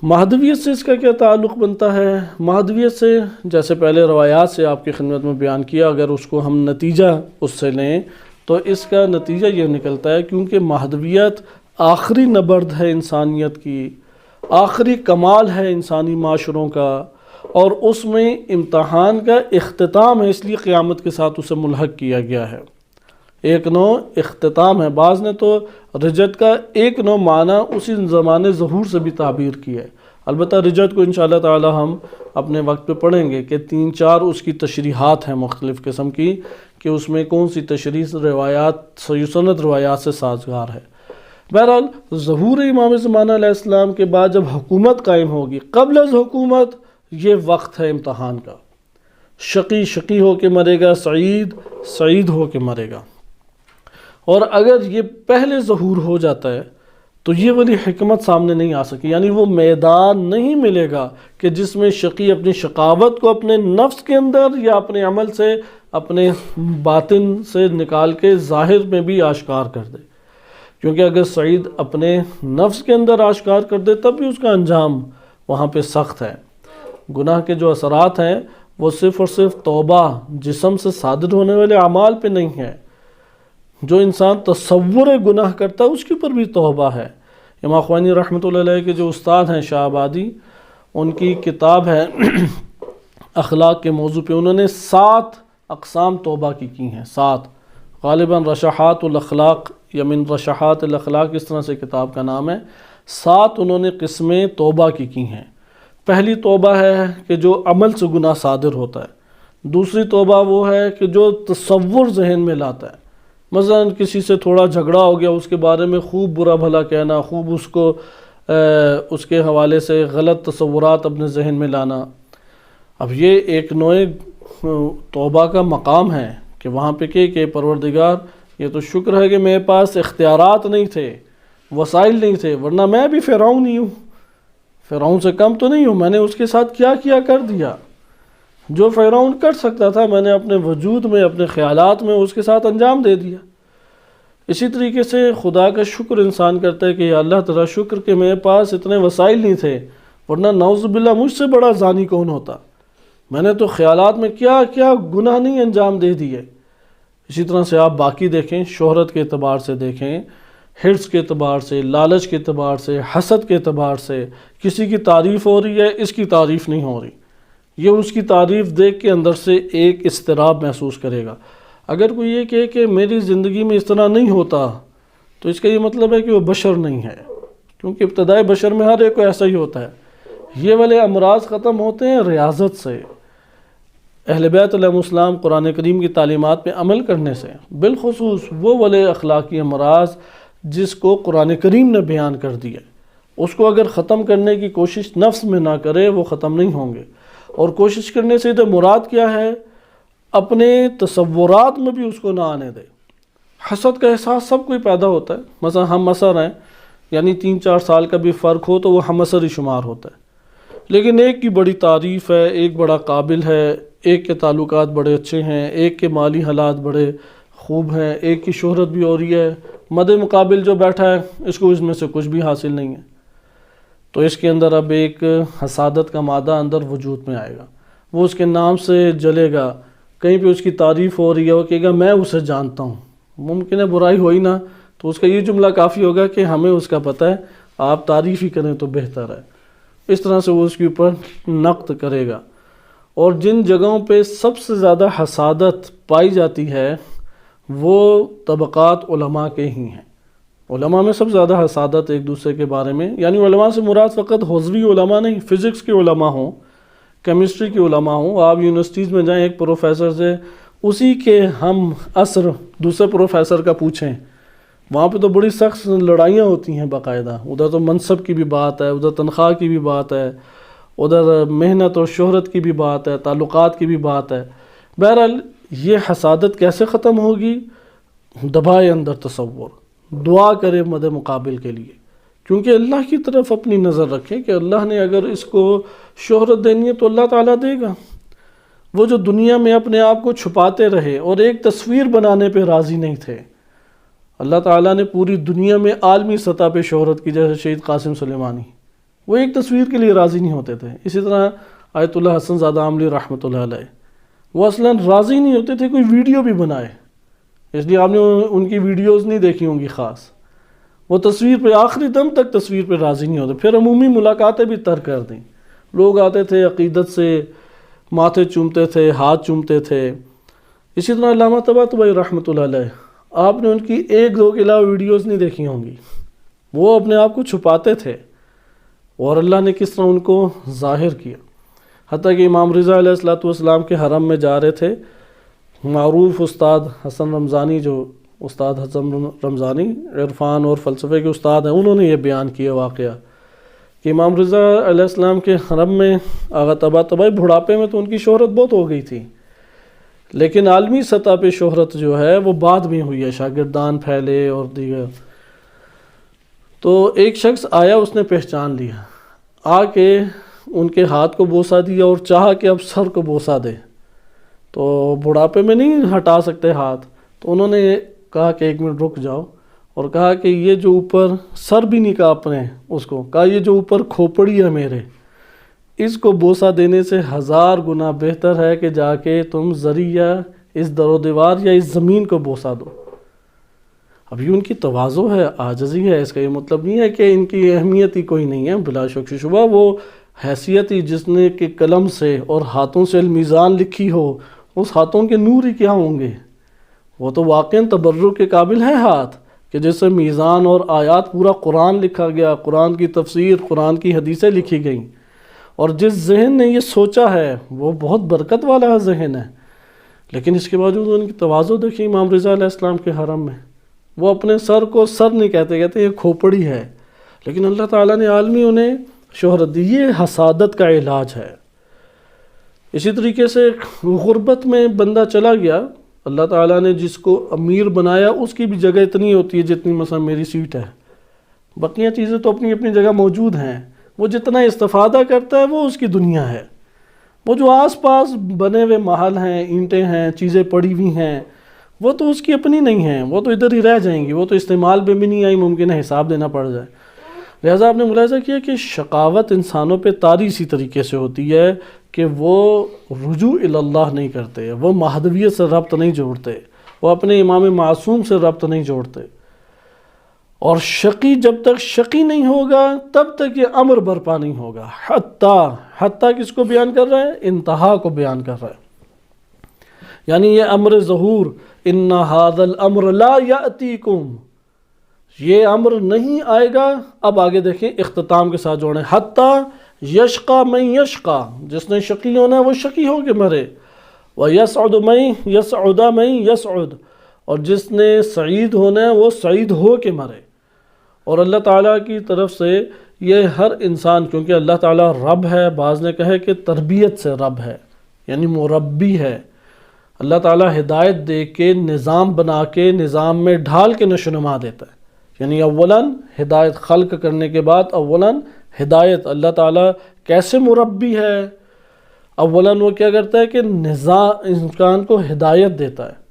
مہدویت سے اس کا کیا تعلق بنتا ہے؟ مہدویت سے جیسے پہلے روایات سے آپ کی خدمت میں بیان کیا، اگر اس کو ہم نتیجہ اس سے لیں تو اس کا نتیجہ یہ نکلتا ہے، کیونکہ مہدویت آخری نبرد ہے انسانیت کی، آخری کمال ہے انسانی معاشروں کا، اور اس میں امتحان کا اختتام ہے، اس لیے قیامت کے ساتھ اسے ملحق کیا گیا ہے۔ ایک نو اختتام ہے، بعض نے تو رجت کا ایک نو معنی اسی زمانے ظہور سے بھی تعبیر کی ہے، البتہ رجت کو انشاءاللہ تعالی ہم اپنے وقت پہ پڑھیں گے کہ 3-4 اس کی تشریحات ہیں مختلف قسم کی، کہ اس میں کون سی تشریح روایات صحیح سند روایات سے سازگار ہے۔ بہرحال ظہور امام زمانہ علیہ السلام کے بعد جب حکومت قائم ہوگی، قبل از حکومت یہ وقت ہے امتحان کا، شقی شقی ہو کے مرے گا، سعید سعید ہو کے مرے گا، اور اگر یہ پہلے ظہور ہو جاتا ہے تو یہ والی حکمت سامنے نہیں آ سکی، یعنی وہ میدان نہیں ملے گا کہ جس میں شقی اپنی شقاوت کو اپنے نفس کے اندر یا اپنے عمل سے اپنے باطن سے نکال کے ظاہر میں بھی آشکار کر دے، کیونکہ اگر سعید اپنے نفس کے اندر آشکار کر دے تب بھی اس کا انجام وہاں پہ سخت ہے۔ گناہ کے جو اثرات ہیں وہ صرف اور صرف توبہ جسم سے صادر ہونے والے اعمال پہ نہیں ہے، جو انسان تصور گناہ کرتا ہے اس کے اوپر بھی توبہ ہے۔ امام خوانی رحمۃ اللہ علیہ کے جو استاد ہیں شاہ آبادی، ان کی کتاب ہے اخلاق کے موضوع پہ، انہوں نے 7 اقسام توبہ کی ہیں، 7 غالباً رشحات الاخلاق یا من رشحات الاخلاق اس طرح سے کتاب کا نام ہے، 7 انہوں نے قسمیں توبہ کی ہیں۔ پہلی توبہ ہے کہ جو عمل سے گناہ صادر ہوتا ہے، دوسری توبہ وہ ہے کہ جو تصور ذہن میں لاتا ہے، مثلا کسی سے تھوڑا جھگڑا ہو گیا، اس کے بارے میں خوب برا بھلا کہنا، خوب اس کو اس کے حوالے سے غلط تصورات اپنے ذہن میں لانا۔ اب یہ ایک نوع توبہ کا مقام ہے کہ وہاں پہ کہ پروردگار یہ تو شکر ہے کہ میرے پاس اختیارات نہیں تھے، وسائل نہیں تھے، ورنہ میں بھی فرعون ہی ہوں، فرعون سے کم تو نہیں ہوں، میں نے اس کے ساتھ کیا کیا کر دیا، جو فرعون کر سکتا تھا میں نے اپنے وجود میں اپنے خیالات میں اس کے ساتھ انجام دے دیا۔ اسی طریقے سے خدا کا شکر انسان کرتا ہے کہ یا اللہ تعالیٰ شکر کہ میرے پاس اتنے وسائل نہیں تھے، ورنہ نعوذ باللہ مجھ سے بڑا زانی کون ہوتا، میں نے تو خیالات میں کیا کیا گناہ نہیں انجام دے دیے۔ اسی طرح سے آپ باقی دیکھیں، شہرت کے اعتبار سے دیکھیں، حرص کے اعتبار سے، لالچ کے اعتبار سے، حسد کے اعتبار سے، کسی کی تعریف ہو رہی ہے اس کی تعریف نہیں ہو رہی، یہ اس کی تعریف دیکھ کے اندر سے ایک اضطراب محسوس کرے گا۔ اگر کوئی یہ کہے کہ میری زندگی میں اس طرح نہیں ہوتا تو اس کا یہ مطلب ہے کہ وہ بشر نہیں ہے، کیونکہ ابتدائی بشر میں ہر ایک کو ایسا ہی ہوتا ہے۔ یہ والے امراض ختم ہوتے ہیں ریاضت سے، اہل بیت علیہ السلام قرآن کریم کی تعلیمات پہ عمل کرنے سے، بالخصوص وہ والے اخلاقی امراض جس کو قرآن کریم نے بیان کر دیا، اس کو اگر ختم کرنے کی کوشش نفس میں نہ کرے وہ ختم نہیں ہوں گے۔ اور کوشش کرنے سے ادھر مراد کیا ہے؟ اپنے تصورات میں بھی اس کو نہ آنے دے۔ حسد کا احساس سب کو ہی پیدا ہوتا ہے، مثلا ہم عصر ہیں، یعنی 3-4 سال کا بھی فرق ہو تو وہ ہم عصر ہی شمار ہوتا ہے، لیکن ایک کی بڑی تعریف ہے، ایک بڑا قابل ہے، ایک کے تعلقات بڑے اچھے ہیں، ایک کے مالی حالات بڑے خوب ہیں، ایک کی شہرت بھی ہو رہی ہے، مد مقابل جو بیٹھا ہے اس کو اس میں سے کچھ بھی حاصل نہیں ہے، تو اس کے اندر اب ایک حسادت کا مادہ اندر وجود میں آئے گا، وہ اس کے نام سے جلے گا، کہیں پہ اس کی تعریف ہو رہی ہے وہ کہے گا میں اسے جانتا ہوں، ممکن ہے برائی ہوئی نہ، تو اس کا یہ جملہ کافی ہوگا کہ ہمیں اس کا پتہ ہے، آپ تعریف ہی کریں تو بہتر ہے۔ اس طرح سے وہ اس کے اوپر نقد کرے گا۔ اور جن جگہوں پہ سب سے زیادہ حسادت پائی جاتی ہے وہ طبقات علماء کے ہی ہیں۔ علماء میں سب سے زیادہ حسادت ایک دوسرے کے بارے میں، یعنی علماء سے مراد فقط حضوی علماء نہیں، فزکس کے علماء ہوں، کیمسٹری کے علماء ہوں، آپ یونیورسٹیز میں جائیں ایک پروفیسر سے اسی کے ہم عصر دوسرے پروفیسر کا پوچھیں، وہاں پہ تو بڑی سخت لڑائیاں ہوتی ہیں باقاعدہ، ادھر تو منصب کی بھی بات ہے، ادھر تنخواہ کی بھی بات ہے، ادھر محنت اور شہرت کی بھی بات ہے، تعلقات کی بھی بات ہے۔ بہرحال یہ حسادت کیسے ختم ہوگی؟ دبائے اندر تصور، دعا کرے مد مقابل کے لیے، کیونکہ اللہ کی طرف اپنی نظر رکھیں کہ اللہ نے اگر اس کو شہرت دینی ہے تو اللہ تعالیٰ دے گا۔ وہ جو دنیا میں اپنے آپ کو چھپاتے رہے اور ایک تصویر بنانے پہ راضی نہیں تھے، اللہ تعالیٰ نے پوری دنیا میں عالمی سطح پہ شہرت کی، جیسے شہید قاسم سلیمانی، وہ ایک تصویر کے لیے راضی نہیں ہوتے تھے۔ اسی طرح آیت اللہ حسن زادہ عاملی رحمۃ اللہ علیہ، وہ اصلاً راضی نہیں ہوتے تھے کوئی ویڈیو بھی بنائے، اس لیے آپ نے ان کی ویڈیوز نہیں دیکھی ہوں گی خاص، وہ تصویر پہ آخری دم تک تصویر پہ راضی نہیں ہوتے، پھر عمومی ملاقاتیں بھی ترک کر دیں، لوگ آتے تھے عقیدت سے ماتھے چومتے تھے، ہاتھ چومتے تھے۔ اسی طرح علامہ طباطبائی رحمۃ اللہ علیہ، آپ نے ان کی 1-2 کے علاوہ ویڈیوز نہیں دیکھی ہوں گی، وہ اپنے آپ کو چھپاتے تھے اور اللہ نے کس طرح ان کو ظاہر کیا۔ حتیٰ کہ امام رضا علیہ السلام کے حرم میں جا رہے تھے، معروف استاد حسن رمضانی، جو استاد حسن رمضانی عرفان اور فلسفے کے استاد ہیں، انہوں نے یہ بیان کیا واقعہ کہ امام رضا علیہ السلام کے حرم میں آغا طباطبائی بڑھاپے میں تو ان کی شہرت بہت ہو گئی تھی، لیکن عالمی سطح پہ شہرت جو ہے وہ بعد میں ہوئی ہے، شاگردان پھیلے اور دیگر۔ تو ایک شخص آیا، اس نے پہچان لیا، آ کے ان کے ہاتھ کو بوسہ دیا اور چاہا کہ اب سر کو بوسہ دے، تو بڑھاپے میں نہیں ہٹا سکتے ہاتھ، تو انہوں نے کہا کہ 1 منٹ رک جاؤ، اور کہا کہ یہ جو اوپر سر بھی نہیں کہا اپنے، اس کو کہا یہ جو اوپر کھوپڑی ہے میرے، اس کو بوسہ دینے سے 1000 گنا بہتر ہے کہ جا کے تم زری یا اس در و دیوار یا اس زمین کو بوسہ دو۔ اب یہ ان کی تواضع ہے، عاجزی ہے، اس کا یہ مطلب نہیں ہے کہ ان کی اہمیت ہی کوئی نہیں ہے، بلا شک و شبہ وہ حیثیت ہی جس نے کہ قلم سے اور ہاتھوں سے المیزان لکھی ہو، اس ہاتھوں کے نور ہی کیا ہوں گے، وہ تو واقعاً تبرک کے قابل ہے ہاتھ، کہ جس سے میزان اور آیات پورا قرآن لکھا گیا، قرآن کی تفسیر، قرآن کی حدیثیں لکھی گئیں، اور جس ذہن نے یہ سوچا ہے وہ بہت برکت والا ذہن ہے، لیکن اس کے باوجود ان کی تواضع دیکھیں امام رضا علیہ السلام کے حرم میں، وہ اپنے سر کو سر نہیں کہتے، کہتے یہ کھوپڑی ہے، لیکن اللہ تعالیٰ نے عالمی انہیں شہرت دی۔ یہ حسادت کا علاج ہے۔ اسی طریقے سے غربت میں بندہ چلا گیا، اللہ تعالیٰ نے جس کو امیر بنایا اس کی بھی جگہ اتنی ہوتی ہے جتنی مثلا میری سیٹ ہے، بقیہ چیزیں تو اپنی اپنی جگہ موجود ہیں، وہ جتنا استفادہ کرتا ہے وہ اس کی دنیا ہے، وہ جو آس پاس بنے ہوئے محل ہیں، اینٹیں ہیں، چیزیں پڑی ہوئی ہیں، وہ تو اس کی اپنی نہیں ہیں، وہ تو ادھر ہی رہ جائیں گی، وہ تو استعمال میں بھی نہیں آئی، ممکن ہے حساب دینا پڑ جائے۔ لہٰذا آپ نے ملاحظہ کیا کہ شقاوت انسانوں پہ طاری اسی طریقے سے ہوتی ہے کہ وہ رجوع اللہ نہیں کرتے، وہ مہدویت سے ربط نہیں جوڑتے، وہ اپنے امام معصوم سے ربط نہیں جوڑتے، اور شقی جب تک شقی نہیں ہوگا تب تک یہ امر برپا نہیں ہوگا۔ حتیٰ کس کو بیان کر رہا ہے؟ انتہا کو بیان کر رہا ہے، یعنی یہ امر ظہور، ان ھذا الامر لا یاتیکم، یہ امر نہیں آئے گا۔ اب آگے دیکھیں اختتام کے ساتھ جوڑیں، حتیٰ یشقى من یشقى، جس نے شقی ہونا ہے وہ شقی ہو کے مرے، وَيَسْعُدُ مَن يَسْعُدَ مَن يَسْعُد، اور جس نے سعید ہونا ہے وہ سعید ہو کے مرے۔ اور اللہ تعالیٰ کی طرف سے یہ ہر انسان، کیونکہ اللہ تعالیٰ رب ہے، بعض نے کہا کہ تربیت سے رب ہے، یعنی مربی ہے۔ اللہ تعالیٰ ہدایت دے کے نظام بنا کے نظام میں ڈھال کے نشوونما دیتا ہے، یعنی اولاً ہدایت خلق کرنے کے بعد اولاً ہدایت۔ اللہ تعالیٰ کیسے مربی ہے؟ اولاً وہ کیا کرتا ہے کہ نظام انسان کو ہدایت دیتا ہے،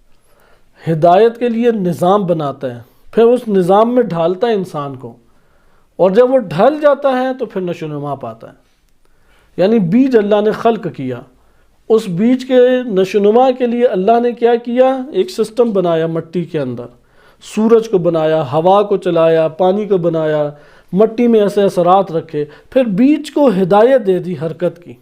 ہدایت کے لیے نظام بناتا ہے، پھر اس نظام میں ڈھالتا ہے انسان کو، اور جب وہ ڈھل جاتا ہے تو پھر نشوونما پاتا ہے۔ یعنی بیج اللہ نے خلق کیا، اس بیج کے نشوونما کے لیے اللہ نے کیا کیا؟ ایک سسٹم بنایا مٹی کے اندر، سورج کو بنایا، ہوا کو چلایا، پانی کو بنایا، مٹی میں ایسے اثرات رکھے، پھر بیج کو ہدایت دے دی حرکت کی،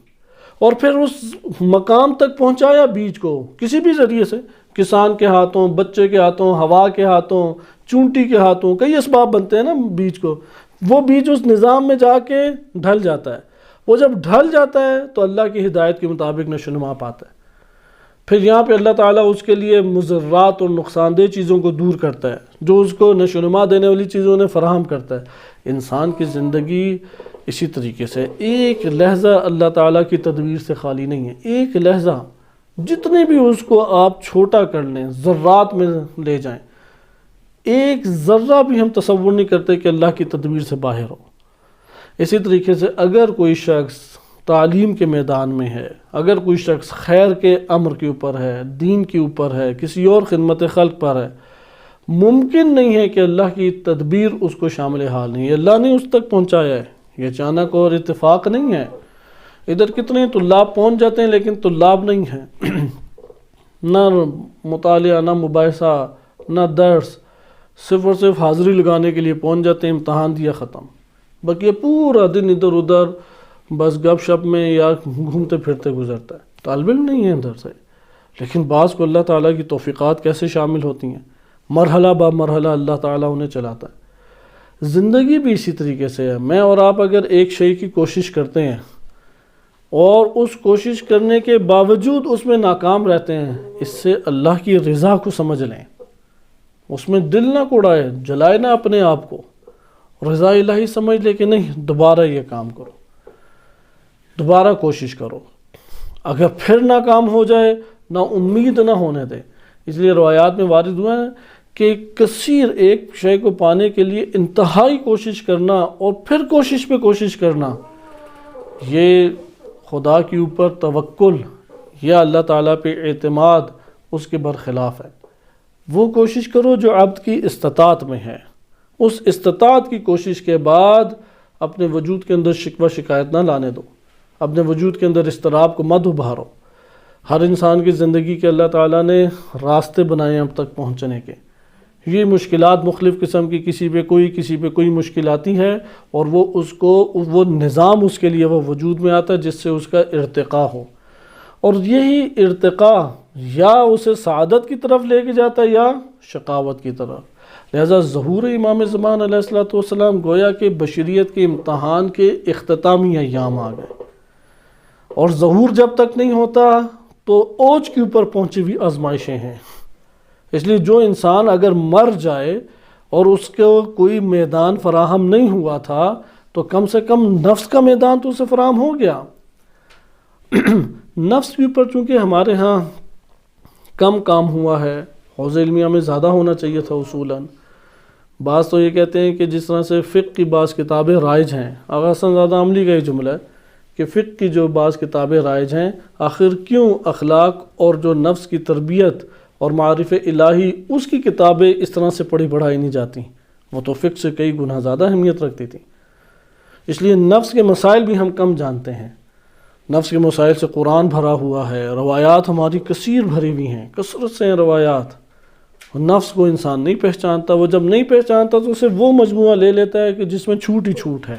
اور پھر اس مقام تک پہنچایا بیج کو کسی بھی ذریعے سے، کسان کے ہاتھوں، بچے کے ہاتھوں، ہوا کے ہاتھوں، چونٹی کے ہاتھوں، کئی اسباب بنتے ہیں نا بیج کو۔ وہ بیج اس نظام میں جا کے ڈھل جاتا ہے، وہ جب ڈھل جاتا ہے تو اللہ کی ہدایت کے مطابق نشوونما پاتا ہے۔ پھر یہاں پہ اللہ تعالیٰ اس کے لیے مضرات اور نقصان دہ چیزوں کو دور کرتا ہے، جو اس کو نشوونما دینے والی چیزوں نے فراہم کرتا ہے۔ انسان کی زندگی اسی طریقے سے ایک لحظہ اللہ تعالیٰ کی تدبیر سے خالی نہیں ہے، ایک لحظہ جتنے بھی اس کو آپ چھوٹا کر لیں، ذرات میں لے جائیں، ایک ذرہ بھی ہم تصور نہیں کرتے کہ اللہ کی تدبیر سے باہر ہو۔ اسی طریقے سے اگر کوئی شخص تعلیم کے میدان میں ہے، اگر کوئی شخص خیر کے امر کے اوپر ہے، دین کے اوپر ہے، کسی اور خدمت خلق پر ہے، ممکن نہیں ہے کہ اللہ کی تدبیر اس کو شامل حال نہیں ہے، اللہ نے اس تک پہنچایا ہے، یہ اچانک اور اتفاق نہیں ہے۔ ادھر کتنے طلاب پہنچ جاتے ہیں لیکن طلاب نہیں ہیں، نہ مطالعہ، نہ مباحثہ، نہ درس، صرف اور صرف حاضری لگانے کے لیے پہنچ جاتے ہیں، امتحان دیا ختم، باقی یہ پورا دن ادھر ادھر بس گپ شپ میں یا گھومتے پھرتے گزرتا ہے، طالب علم نہیں ہے ادھر سے۔ لیکن بعض کو اللہ تعالیٰ کی توفیقات کیسے شامل ہوتی ہیں، مرحلہ با مرحلہ اللہ تعالیٰ انہیں چلاتا ہے۔ زندگی بھی اسی طریقے سے ہے، میں اور آپ اگر ایک شے کی کوشش کرتے ہیں اور اس کوشش کرنے کے باوجود اس میں ناکام رہتے ہیں، اس سے اللہ کی رضا کو سمجھ لیں، اس میں دل نہ کوڑائے، جلائے نہ اپنے آپ کو، رضا الہی سمجھ لے کہ نہیں دوبارہ یہ کام کرو، دوبارہ کوشش کرو، اگر پھر ناکام ہو جائے نا امید نہ ہونے دے۔ اس لیے روایات میں وارد ہوا ہے کہ کثیر ایک شے کو پانے کے لیے انتہائی کوشش کرنا اور پھر کوشش پہ کوشش کرنا، یہ خدا کے اوپر توکل یا اللہ تعالیٰ پہ اعتماد اس کے برخلاف ہے۔ وہ کوشش کرو جو عبد کی استطاعت میں ہے، اس استطاعت کی کوشش کے بعد اپنے وجود کے اندر شکوہ شکایت نہ لانے دو، اپنے وجود کے اندر اضطراب کو مت ابھارو۔ ہر انسان کی زندگی کے اللہ تعالیٰ نے راستے بنائے اب تک پہنچنے کے، یہ مشکلات مختلف قسم کی، کسی پہ کوئی مشکل آتی ہے، اور وہ نظام اس کے لیے وہ وجود میں آتا ہے جس سے اس کا ارتقاء ہو، اور یہی ارتقاء یا اسے سعادت کی طرف لے کے جاتا ہے یا شقاوت کی طرف۔ لہذا ظہور امام زمان علیہ الصلوۃ والسلام گویا کہ بشریت کے امتحان کے اختتامی ایام آ گئے، اور ظہور جب تک نہیں ہوتا تو اوج کے اوپر پہنچی ہوئی آزمائشیں ہیں۔ اس لیے جو انسان اگر مر جائے اور اس کو کوئی میدان فراہم نہیں ہوا تھا تو کم سے کم نفس کا میدان تو اسے فراہم ہو گیا۔ نفس کے اوپر چونکہ ہمارے ہاں کم کام ہوا ہے، حوزہ علمیہ میں زیادہ ہونا چاہیے تھا اصولاً۔ بعض تو یہ کہتے ہیں کہ جس طرح سے فقہ کی بعض کتابیں رائج ہیں، آغا حسن زادہ عملی کا یہ جملہ ہے کہ فقہ کی جو بعض کتابیں رائج ہیں، آخر کیوں اخلاق اور جو نفس کی تربیت اور معارف الہی اس کی کتابیں اس طرح سے پڑھی پڑھائی نہیں جاتی؟ وہ تو فقہ سے کئی گنا زیادہ اہمیت رکھتی تھی۔ اس لیے نفس کے مسائل بھی ہم کم جانتے ہیں، نفس کے مسائل سے قرآن بھرا ہوا ہے، روایات ہماری کثیر بھری ہوئی ہیں، کثرت سے ہیں روایات۔ نفس کو انسان نہیں پہچانتا، وہ جب نہیں پہچانتا تو اسے وہ مجموعہ لے لیتا ہے کہ جس میں چھوٹ ہی چھوٹ ہے،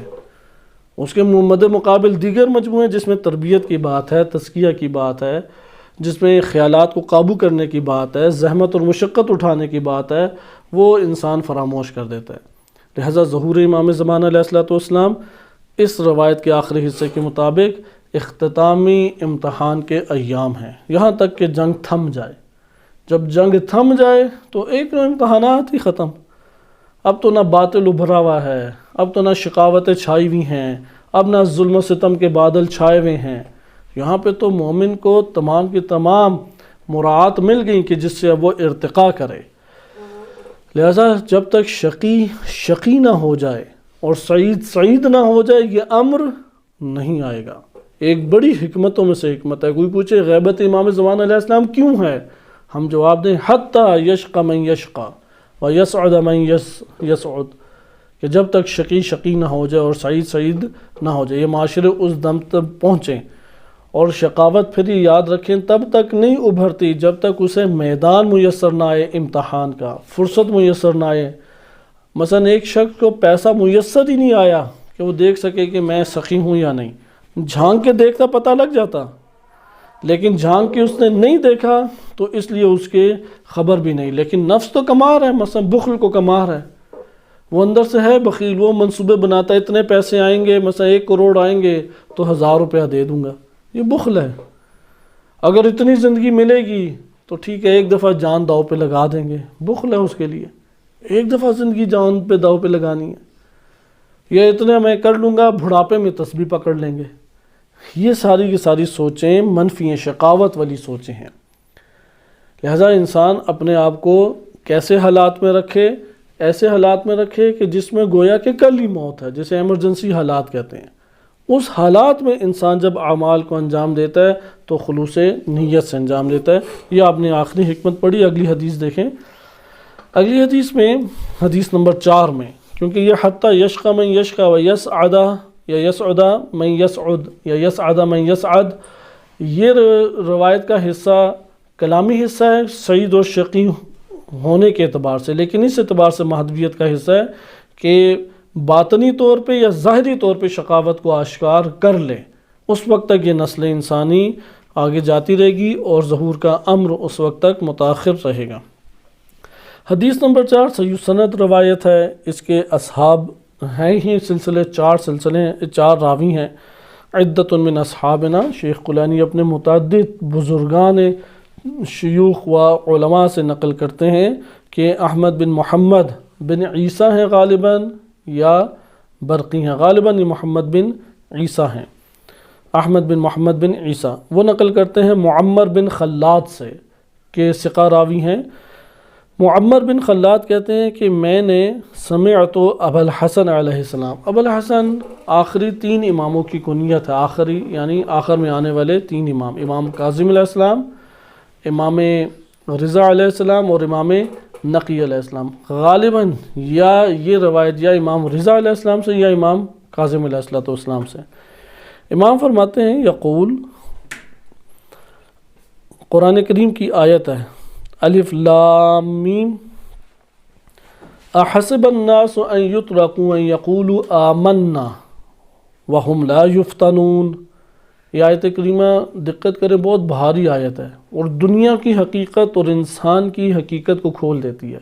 اس کے مد مقابل دیگر مجموعے جس میں تربیت کی بات ہے، تزکیہ کی بات ہے، جس میں خیالات کو قابو کرنے کی بات ہے، زحمت اور مشقت اٹھانے کی بات ہے، وہ انسان فراموش کر دیتا ہے۔ لہذا ظہور امام زمان علیہ الصلوۃ والسلام اس روایت کے آخری حصے کے مطابق اختتامی امتحان کے ایام ہیں، یہاں تک کہ جنگ تھم جائے۔ جب جنگ تھم جائے تو ایک امتحانات ہی ختم، اب تو نہ باطل ابھرا ہوا ہے، اب تو نہ شقاوتیں چھائی ہوئی ہیں، اب نہ ظلم و ستم کے بادل چھائے ہوئے ہیں۔ یہاں پہ تو مومن کو تمام کی تمام مراعات مل گئیں کہ جس سے اب وہ ارتقاء کرے۔ لہذا جب تک شقی نہ ہو جائے اور سعید نہ ہو جائے، یہ امر نہیں آئے گا۔ ایک بڑی حکمتوں میں سے حکمت ہے۔ کوئی پوچھے غیبت امام زمان علیہ السلام کیوں ہے، ہم جواب دیں حتی یشقى من یشقى ویسعد من یسعد، کہ جب تک شقی نہ ہو جائے اور سعید نہ ہو جائے، یہ معاشرے اس دم تک پہنچیں۔ اور شقاوت پھر یاد رکھیں تب تک نہیں ابھرتی جب تک اسے میدان میسر نہ آئے، امتحان کا فرصت میسر نہ آئے۔ مثلا ایک شخص کو پیسہ میسر ہی نہیں آیا کہ وہ دیکھ سکے کہ میں سخی ہوں یا نہیں، جھانک کے دیکھتا پتہ لگ جاتا، لیکن جھانک کے اس نے نہیں دیکھا تو اس لیے اس کے خبر بھی نہیں۔ لیکن نفس تو کمار ہے، مثلا بخل کو کمار ہے، وہ اندر سے ہے بخیل، وہ منصوبے بناتا ہے اتنے پیسے آئیں گے، مثلا 1 کروڑ آئیں گے تو 1000 روپیہ دے دوں گا، یہ بخل ہے۔ اگر اتنی زندگی ملے گی تو ٹھیک ہے، ایک دفعہ جان داؤ پہ لگا دیں گے، بخل ہے اس کے لیے، ایک دفعہ زندگی جان پہ داؤ پہ لگانی ہے، یا اتنا میں کر لوں گا، بڑھاپے میں تسبیح پکڑ لیں گے۔ یہ ساری کی ساری سوچیں منفی ہیں، شقاوت والی سوچیں ہیں۔ لہذا انسان اپنے آپ کو کیسے حالات میں رکھے، ایسے حالات میں رکھے کہ جس میں گویا کہ کل ہی موت ہے، جسے ایمرجنسی حالات کہتے ہیں۔ اس حالات میں انسان جب اعمال کو انجام دیتا ہے تو خلوص نیت سے انجام دیتا ہے۔ یہ آپ نے آخری حکمت پڑھی۔ اگلی حدیث دیکھیں، اگلی حدیث میں حدیث نمبر 4 میں، کیونکہ یہ حتی یشقى من یشقى ویسعد یا یسعد من یسعد یا یسعد من یسعد، یہ روایت کا حصہ کلامی حصہ ہے سعید و شقی ہونے کے اعتبار سے، لیکن اس اعتبار سے مہدویت کا حصہ ہے کہ باطنی طور پہ یا ظاہری طور پہ شقاوت کو آشکار کر لے، اس وقت تک یہ نسل انسانی آگے جاتی رہے گی اور ظہور کا امر اس وقت تک متاخر رہے گا۔ حدیث نمبر 4 صحیح سند روایت ہے، اس کے اصحاب ہیں ہی سلسلے 4 سلسلے ہیں، 4 راوی ہیں۔ عدت من اصحابنا، شیخ قلانی اپنے متعدد بزرگان شیوخ و علماء سے نقل کرتے ہیں کہ احمد بن محمد بن عیسیٰ ہیں غالباً یا برقی ہیں، غالباً یہ محمد بن عیسیٰ ہیں، احمد بن محمد بن عیسیٰ۔ وہ نقل کرتے ہیں معمر بن خلاد سے کہ ثقہ راوی ہیں۔ معمر بن خلاد کہتے ہیں کہ میں نے سمعت ابا الحسن علیہ السلام، ابا الحسن آخری 3 اماموں کی کنیت ہے، آخری یعنی آخر میں آنے والے 3 امام، امام کاظم علیہ السلام، امام رضا علیہ السلام اور امام نقی علیہ السلام۔ غالباً یا یہ روایت یا امام رضا علیہ السلام سے یا امام کاظم علیہ السلام سے۔ امام فرماتے ہیں یقول، قرآن کریم کی آیت ہے الف لام میم احسب الناس ان یترکوا ان یقولوا آمنا وهم لا یفتنون۔ یہ آیت کریمہ دقت کریں بہت بھاری آیت ہے اور دنیا کی حقیقت اور انسان کی حقیقت کو کھول دیتی ہے،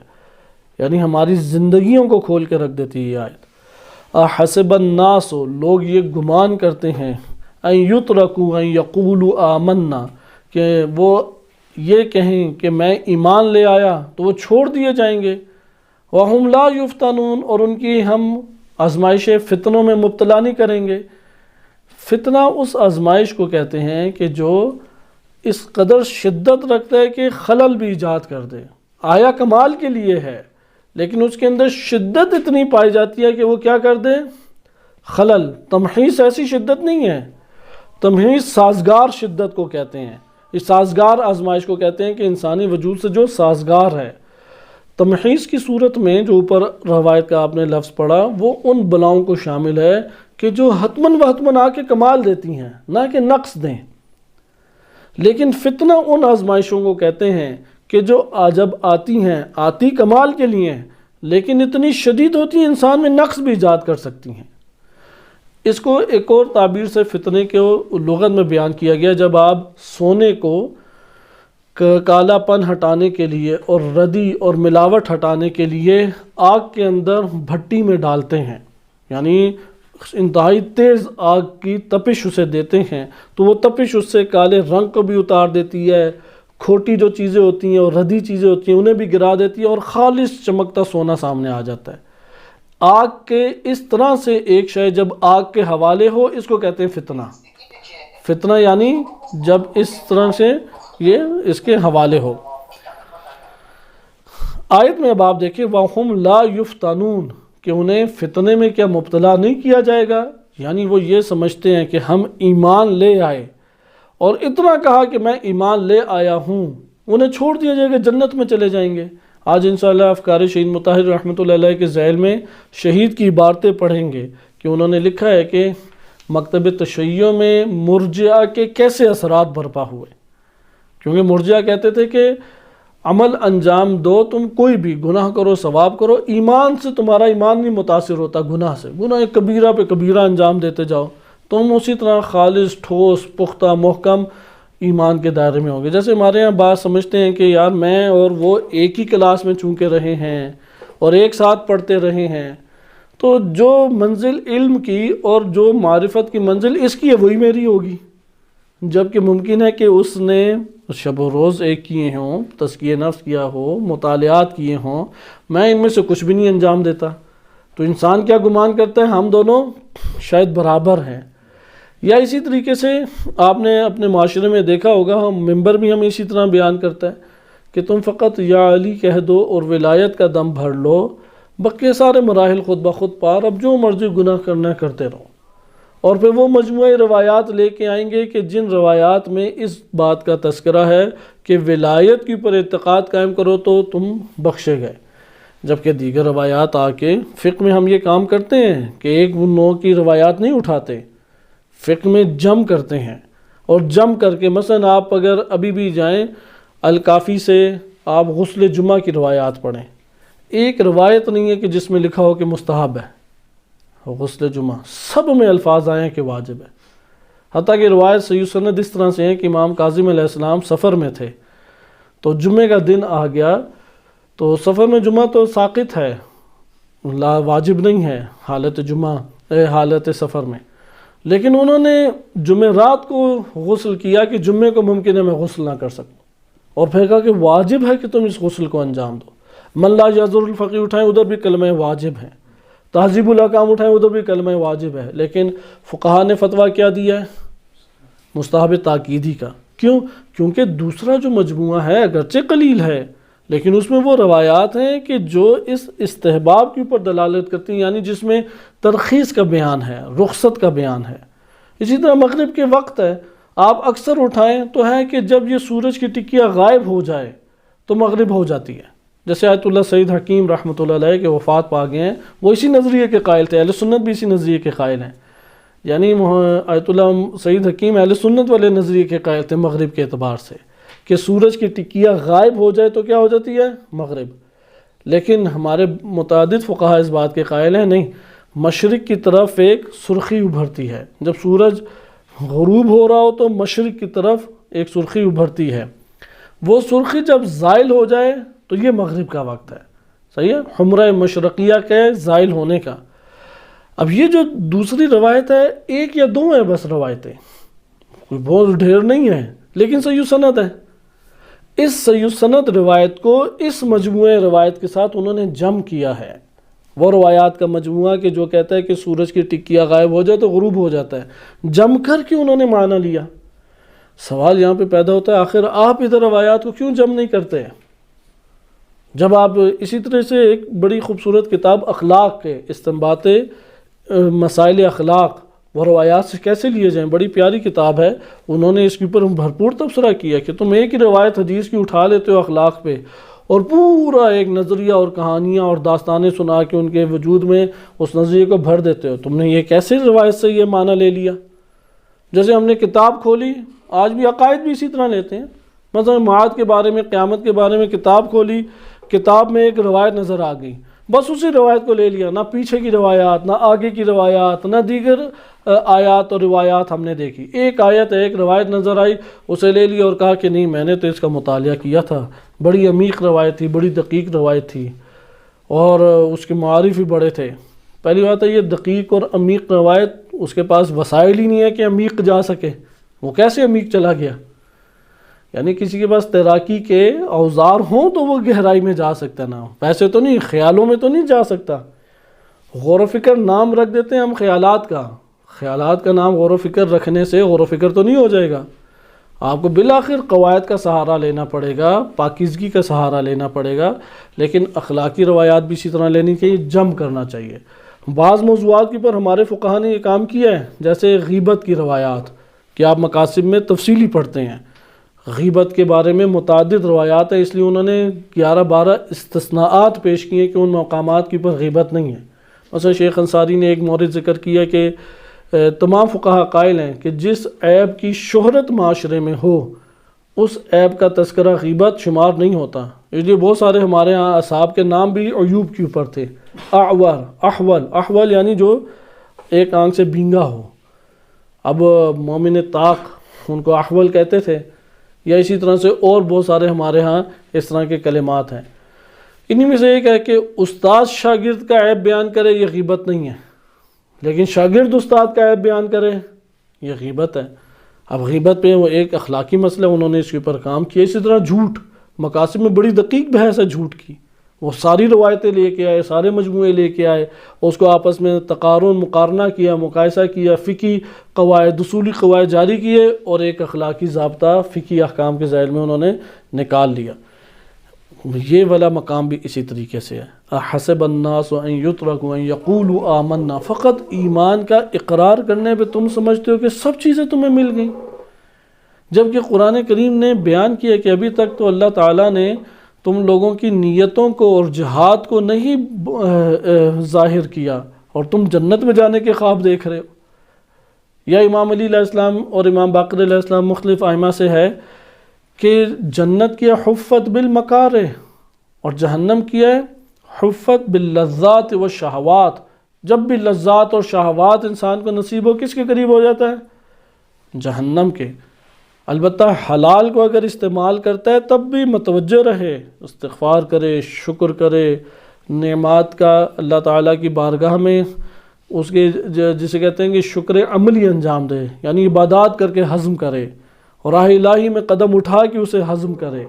یعنی ہماری زندگیوں کو کھول کے رکھ دیتی ہے یہ آیت۔ احسب الناس، لوگ یہ گمان کرتے ہیں، ان یترکوا ان یقولوا آمنا، کہ وہ یہ کہیں کہ میں ایمان لے آیا تو وہ چھوڑ دیے جائیں گے، وَهُمْ لَا يُفْتَنُونَ، اور ان کی ہم آزمائش فتنوں میں مبتلا نہیں کریں گے۔ فتنہ اس آزمائش کو کہتے ہیں کہ جو اس قدر شدت رکھتا ہے کہ خلل بھی ایجاد کر دے، آیا کمال کے لیے ہے لیکن اس کے اندر شدت اتنی پائی جاتی ہے کہ وہ کیا کر دے، خلل۔ تمحیص ایسی شدت نہیں ہے، تمحیص سازگار شدت کو کہتے ہیں، اس سازگار آزمائش کو کہتے ہیں کہ انسانی وجود سے جو سازگار ہے۔ تمحیص کی صورت میں جو اوپر روایت کا آپ نے لفظ پڑھا وہ ان بلاؤں کو شامل ہے کہ جو حتماً و حتماً آ کے کمال دیتی ہیں، نہ کہ نقص دیں۔ لیکن فتنہ ان آزمائشوں کو کہتے ہیں کہ جو جب آتی ہیں، آتی کمال کے لیے ہیں لیکن اتنی شدید ہوتی ہیں انسان میں نقص بھی ایجاد کر سکتی ہیں۔ اس کو ایک اور تعبیر سے فتنے کے لغت میں بیان کیا گیا، جب آپ سونے کو کالا پن ہٹانے کے لیے اور ردی اور ملاوٹ ہٹانے کے لیے آگ کے اندر بھٹی میں ڈالتے ہیں، یعنی انتہائی تیز آگ کی تپش اسے دیتے ہیں تو وہ تپش اس سے کالے رنگ کو بھی اتار دیتی ہے، کھوٹی جو چیزیں ہوتی ہیں اور ردی چیزیں ہوتی ہیں انہیں بھی گرا دیتی ہے، اور خالص چمکتا سونا سامنے آ جاتا ہے۔ آگ کے اس طرح سے ایک شے جب آگ کے حوالے ہو، اس کو کہتے ہیں فتنہ۔ فتنہ یعنی جب اس طرح سے یہ اس کے حوالے ہو۔ آیت میں اب آپ دیکھیں وَهُمْ لَا يُفْتَنُونَ کہ انہیں فتنے میں کیا مبتلا نہیں کیا جائے گا، یعنی وہ یہ سمجھتے ہیں کہ ہم ایمان لے آئے اور اتنا کہا کہ میں ایمان لے آیا ہوں، انہیں چھوڑ دیا جائے گا، جنت میں چلے جائیں گے۔ آج انشاءاللہ افکار شہید مطہر رحمۃ اللہ علیہ کے ذیل میں شہید کی عبارتیں پڑھیں گے کہ انہوں نے لکھا ہے کہ مکتب تشیع میں مرجئہ کے کیسے اثرات برپا ہوئے، کیونکہ مرجئہ کہتے تھے کہ عمل انجام دو، تم کوئی بھی گناہ کرو ثواب کرو، ایمان سے تمہارا ایمان نہیں متاثر ہوتا، گناہ سے، گناہ کبیرہ پہ کبیرہ انجام دیتے جاؤ، تم اسی طرح خالص ٹھوس پختہ محکم ایمان کے دائرے میں ہوگے۔ جیسے ہمارے یہاں بات سمجھتے ہیں کہ یار میں اور وہ ایک ہی کلاس میں چونکہ رہے ہیں اور ایک ساتھ پڑھتے رہے ہیں، تو جو منزل علم کی اور جو معرفت کی منزل اس کی ہے وہی میری ہوگی، جبکہ ممکن ہے کہ اس نے شب و روز ایک کیے ہوں، تزکیہ نفس کیا ہو، مطالعات کیے ہوں، میں ان میں سے کچھ بھی نہیں انجام دیتا۔ تو انسان کیا گمان کرتا ہے ہم دونوں شاید برابر ہیں۔ یا اسی طریقے سے آپ نے اپنے معاشرے میں دیکھا ہوگا، ہم ممبر بھی ہمیں اسی طرح بیان کرتا ہے کہ تم فقط یا علی کہہ دو اور ولایت کا دم بھر لو، بقیہ سارے مراحل خود بخود پار، اب جو مرضی گناہ کرنا ہے کرتے رہو۔ اور پھر وہ مجموعہ روایات لے کے آئیں گے کہ جن روایات میں اس بات کا تذکرہ ہے کہ ولایت کے اوپر اعتقاد قائم کرو تو تم بخشے گئے، جبکہ دیگر روایات آ کے فقہ میں ہم یہ کام کرتے ہیں کہ ایک نوع کی روایات نہیں اٹھاتے، فقہ میں جم کرتے ہیں، اور جم کر کے مثلا آپ اگر ابھی بھی جائیں الکافی سے آپ غسل جمعہ کی روایات پڑھیں، ایک روایت نہیں ہے کہ جس میں لکھا ہو کہ مستحب ہے غسل جمعہ، سب میں الفاظ آئے ہیں کہ واجب ہے۔ حتیٰ کہ روایت صحیح سند اس طرح سے ہے کہ امام کاظم علیہ السلام سفر میں تھے تو جمعے کا دن آ گیا، تو سفر میں جمعہ تو ساقط ہے، لا واجب نہیں ہے حالت جمعہ حالت سفر میں، لیکن انہوں نے جمعرات کو غسل کیا کہ جمعے کو ممکن ہے میں غسل نہ کر سکوں، اور پھر کہا کہ واجب ہے کہ تم اس غسل کو انجام دو۔ من لا یعذر الفقیر اٹھائیں ادھر بھی کلمہ واجب ہے، تہذیب الاحکام اٹھائیں ادھر بھی کلمہ واجب ہے، لیکن فقہا نے فتویٰ کیا دیا ہے؟ مستحب تاکیدی کا۔ کیوں؟ کیونکہ دوسرا جو مجموعہ ہے اگرچہ قلیل ہے لیکن اس میں وہ روایات ہیں کہ جو اس استحباب کے اوپر دلالت کرتی ہیں، یعنی جس میں ترخیص کا بیان ہے، رخصت کا بیان ہے۔ اسی طرح مغرب کے وقت ہے، آپ اکثر اٹھائیں تو ہے کہ جب یہ سورج کی ٹکیہ غائب ہو جائے تو مغرب ہو جاتی ہے۔ جیسے آیت اللہ سعید حکیم رحمۃ اللہ علیہ کے وفات پا گئے ہیں، وہ اسی نظریے کے قائل تھے، اہل سنت بھی اسی نظریے کے قائل ہیں، یعنی آیت اللہ سعید حکیم اہل سنت والے نظریے کے قائل تھے مغرب کے اعتبار سے، کہ سورج کی ٹکیہ غائب ہو جائے تو کیا ہو جاتی ہے؟ مغرب۔ لیکن ہمارے متعدد فقہا اس بات کے قائل ہیں نہیں، مشرق کی طرف ایک سرخی ابھرتی ہے، جب سورج غروب ہو رہا ہو تو مشرق کی طرف ایک سرخی ابھرتی ہے، وہ سرخی جب زائل ہو جائے تو یہ مغرب کا وقت ہے، صحیح ہے، حمرہ مشرقیہ کے زائل ہونے کا۔ اب یہ جو دوسری روایت ہے ایک یا دو ہیں بس روایتیں، کوئی بہت ڈھیر نہیں ہے، لیکن صحیح سند ہے۔ اس صحیح سند روایت کو اس مجموعہ روایت کے ساتھ انہوں نے جم کیا ہے، وہ روایات کا مجموعہ کہ جو کہتا ہے کہ سورج کی ٹکیہ غائب ہو جائے تو غروب ہو جاتا ہے، جم کر کے انہوں نے معنی لیا۔ سوال یہاں پہ پیدا ہوتا ہے آخر آپ ادھر روایات کو کیوں جم نہیں کرتے؟ جب آپ اسی طرح سے ایک بڑی خوبصورت کتاب اخلاق کے استنباط مسائل اخلاق وہ روایات سے کیسے لیے جائیں، بڑی پیاری کتاب ہے، انہوں نے اس کے اوپر بھرپور تبصرہ کیا کہ تم ایک ہی روایت حدیث کی اٹھا لیتے ہو اخلاق پہ اور پورا ایک نظریہ اور کہانیاں اور داستانیں سنا کے ان کے وجود میں اس نظریے کو بھر دیتے ہو، تم نے یہ کیسے روایت سے یہ معنی لے لیا؟ جیسے ہم نے کتاب کھولی، آج بھی عقائد بھی اسی طرح لیتے ہیں، مثلا معاد کے بارے میں، قیامت کے بارے میں کتاب کھولی، کتاب میں ایک روایت نظر آ گئی، بس اسی روایت کو لے لیا، نہ پیچھے کی روایات، نہ آگے کی روایات، نہ دیگر آیات اور روایات ہم نے دیکھی، ایک آیت ایک روایت نظر آئی اسے لے لیا اور کہا کہ نہیں میں نے تو اس کا مطالعہ کیا تھا، بڑی عمیق روایت تھی، بڑی دقیق روایت تھی اور اس کے معارف بھی بڑے تھے، پہلی بات ہے یہ دقیق اور عمیق روایت اس کے پاس وسائل ہی نہیں ہے کہ عمیق جا سکے، وہ کیسے عمیق چلا گیا؟ یعنی کسی کے پاس تیراکی کے اوزار ہوں تو وہ گہرائی میں جا سکتا نا، ویسے تو نہیں، خیالوں میں تو نہیں جا سکتا۔ غور و فکر نام رکھ دیتے ہیں ہم خیالات کا نام غور و فکر رکھنے سے غور و فکر تو نہیں ہو جائے گا، آپ کو بالآخر قواعد کا سہارا لینا پڑے گا، پاکیزگی کا سہارا لینا پڑے گا، لیکن اخلاقی روایات بھی اسی طرح لینی چاہیے، جم کرنا چاہیے۔ بعض موضوعات کے پر ہمارے فقہا نے یہ کام کیا ہے، جیسے غیبت کی روایات کہ آپ مقاصد میں تفصیلی پڑھتے ہیں، غیبت کے بارے میں متعدد روایات ہیں، اس لیے انہوں نے 11-12 استثناءات پیش کیے کہ ان مقامات کی پر غیبت نہیں ہے۔ مثلا شیخ انصاری نے ایک مورد ذکر کیا کہ تمام فقہا قائل ہیں کہ جس عیب کی شہرت معاشرے میں ہو اس عیب کا تذکرہ غیبت شمار نہیں ہوتا، اس لیے بہت سارے ہمارے ہاں اصحاب کے نام بھی عیوب کے اوپر تھے، احول، احول یعنی جو ایک آنکھ سے بینگا ہو، اب مومن طاق ان کو احول کہتے تھے، یا اسی طرح سے اور بہت سارے ہمارے ہاں اس طرح کے کلمات ہیں۔ انہی میں سے ایک ہے کہ استاد شاگرد کا عیب بیان کرے، یہ غیبت نہیں ہے، لیکن شاگرد استاد کا عیب بیان کرے یہ غیبت ہے۔ اب غیبت پہ وہ ایک اخلاقی مسئلہ انہوں نے اس کے اوپر کام کیا۔ اسی طرح جھوٹ، مقاصد میں بڑی دقیق بحث ہے جھوٹ کی، وہ ساری روایتیں لے کے آئے، سارے مجموعے لے کے آئے، اس کو آپس میں تقارن، مقارنہ کیا، مقایسہ کیا، فقہی قواعد، اصولی قواعد جاری کیے، اور ایک اخلاقی ضابطہ فقہی احکام کے ذیل میں انہوں نے نکال لیا۔ یہ والا مقام بھی اسی طریقے سے ہے۔ احسب الناس ان یترکوا ان یقولوا آمنا، فقط ایمان کا اقرار کرنے پہ تم سمجھتے ہو کہ سب چیزیں تمہیں مل گئیں، جبکہ قرآن کریم نے بیان کیا کہ ابھی تک تو اللہ تعالیٰ نے تم لوگوں کی نیتوں کو اور جہاد کو نہیں ظاہر کیا، اور تم جنت میں جانے کے خواب دیکھ رہے ہو۔ یا امام علی علیہ السلام اور امام باقر علیہ السلام مختلف ائمہ سے ہے کہ جنت کیا حفت بالمکارہ، اور جہنم کیا ہے حفت باللذات والشہوات۔ جب بھی لذات اور شہوات انسان کو نصیب ہو، کس کے قریب ہو جاتا ہے؟ جہنم کے۔ البتہ حلال کو اگر استعمال کرتا ہے تب بھی متوجہ رہے، استغفار کرے، شکر کرے، نعمات کا اللہ تعالیٰ کی بارگاہ میں اس کے جسے کہتے ہیں کہ شکر عملی انجام دے، یعنی عبادات کر کے ہضم کرے، اور راہ الہی میں قدم اٹھا کے اسے ہضم کرے۔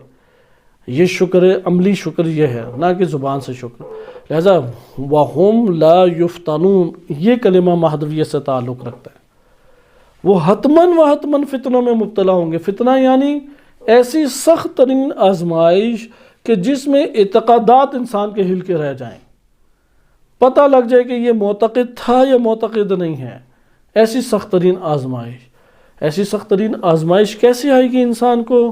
یہ شکر عملی شکر یہ ہے، نہ کہ زبان سے شکر۔ لہذا وَهُمْ لَا يُفْتَنُونَ یہ کلمہ مہدویت سے تعلق رکھتا ہے۔ وہ حتماً فتنوں میں مبتلا ہوں گے۔ فتنہ یعنی ایسی سخت ترین آزمائش کہ جس میں اعتقادات انسان کے ہل کے رہ جائیں، پتہ لگ جائے کہ یہ معتقد تھا یا معتقد نہیں ہے۔ ایسی سخت ترین آزمائش، ایسی سخت ترین آزمائش کیسے آئے گی انسان کو؟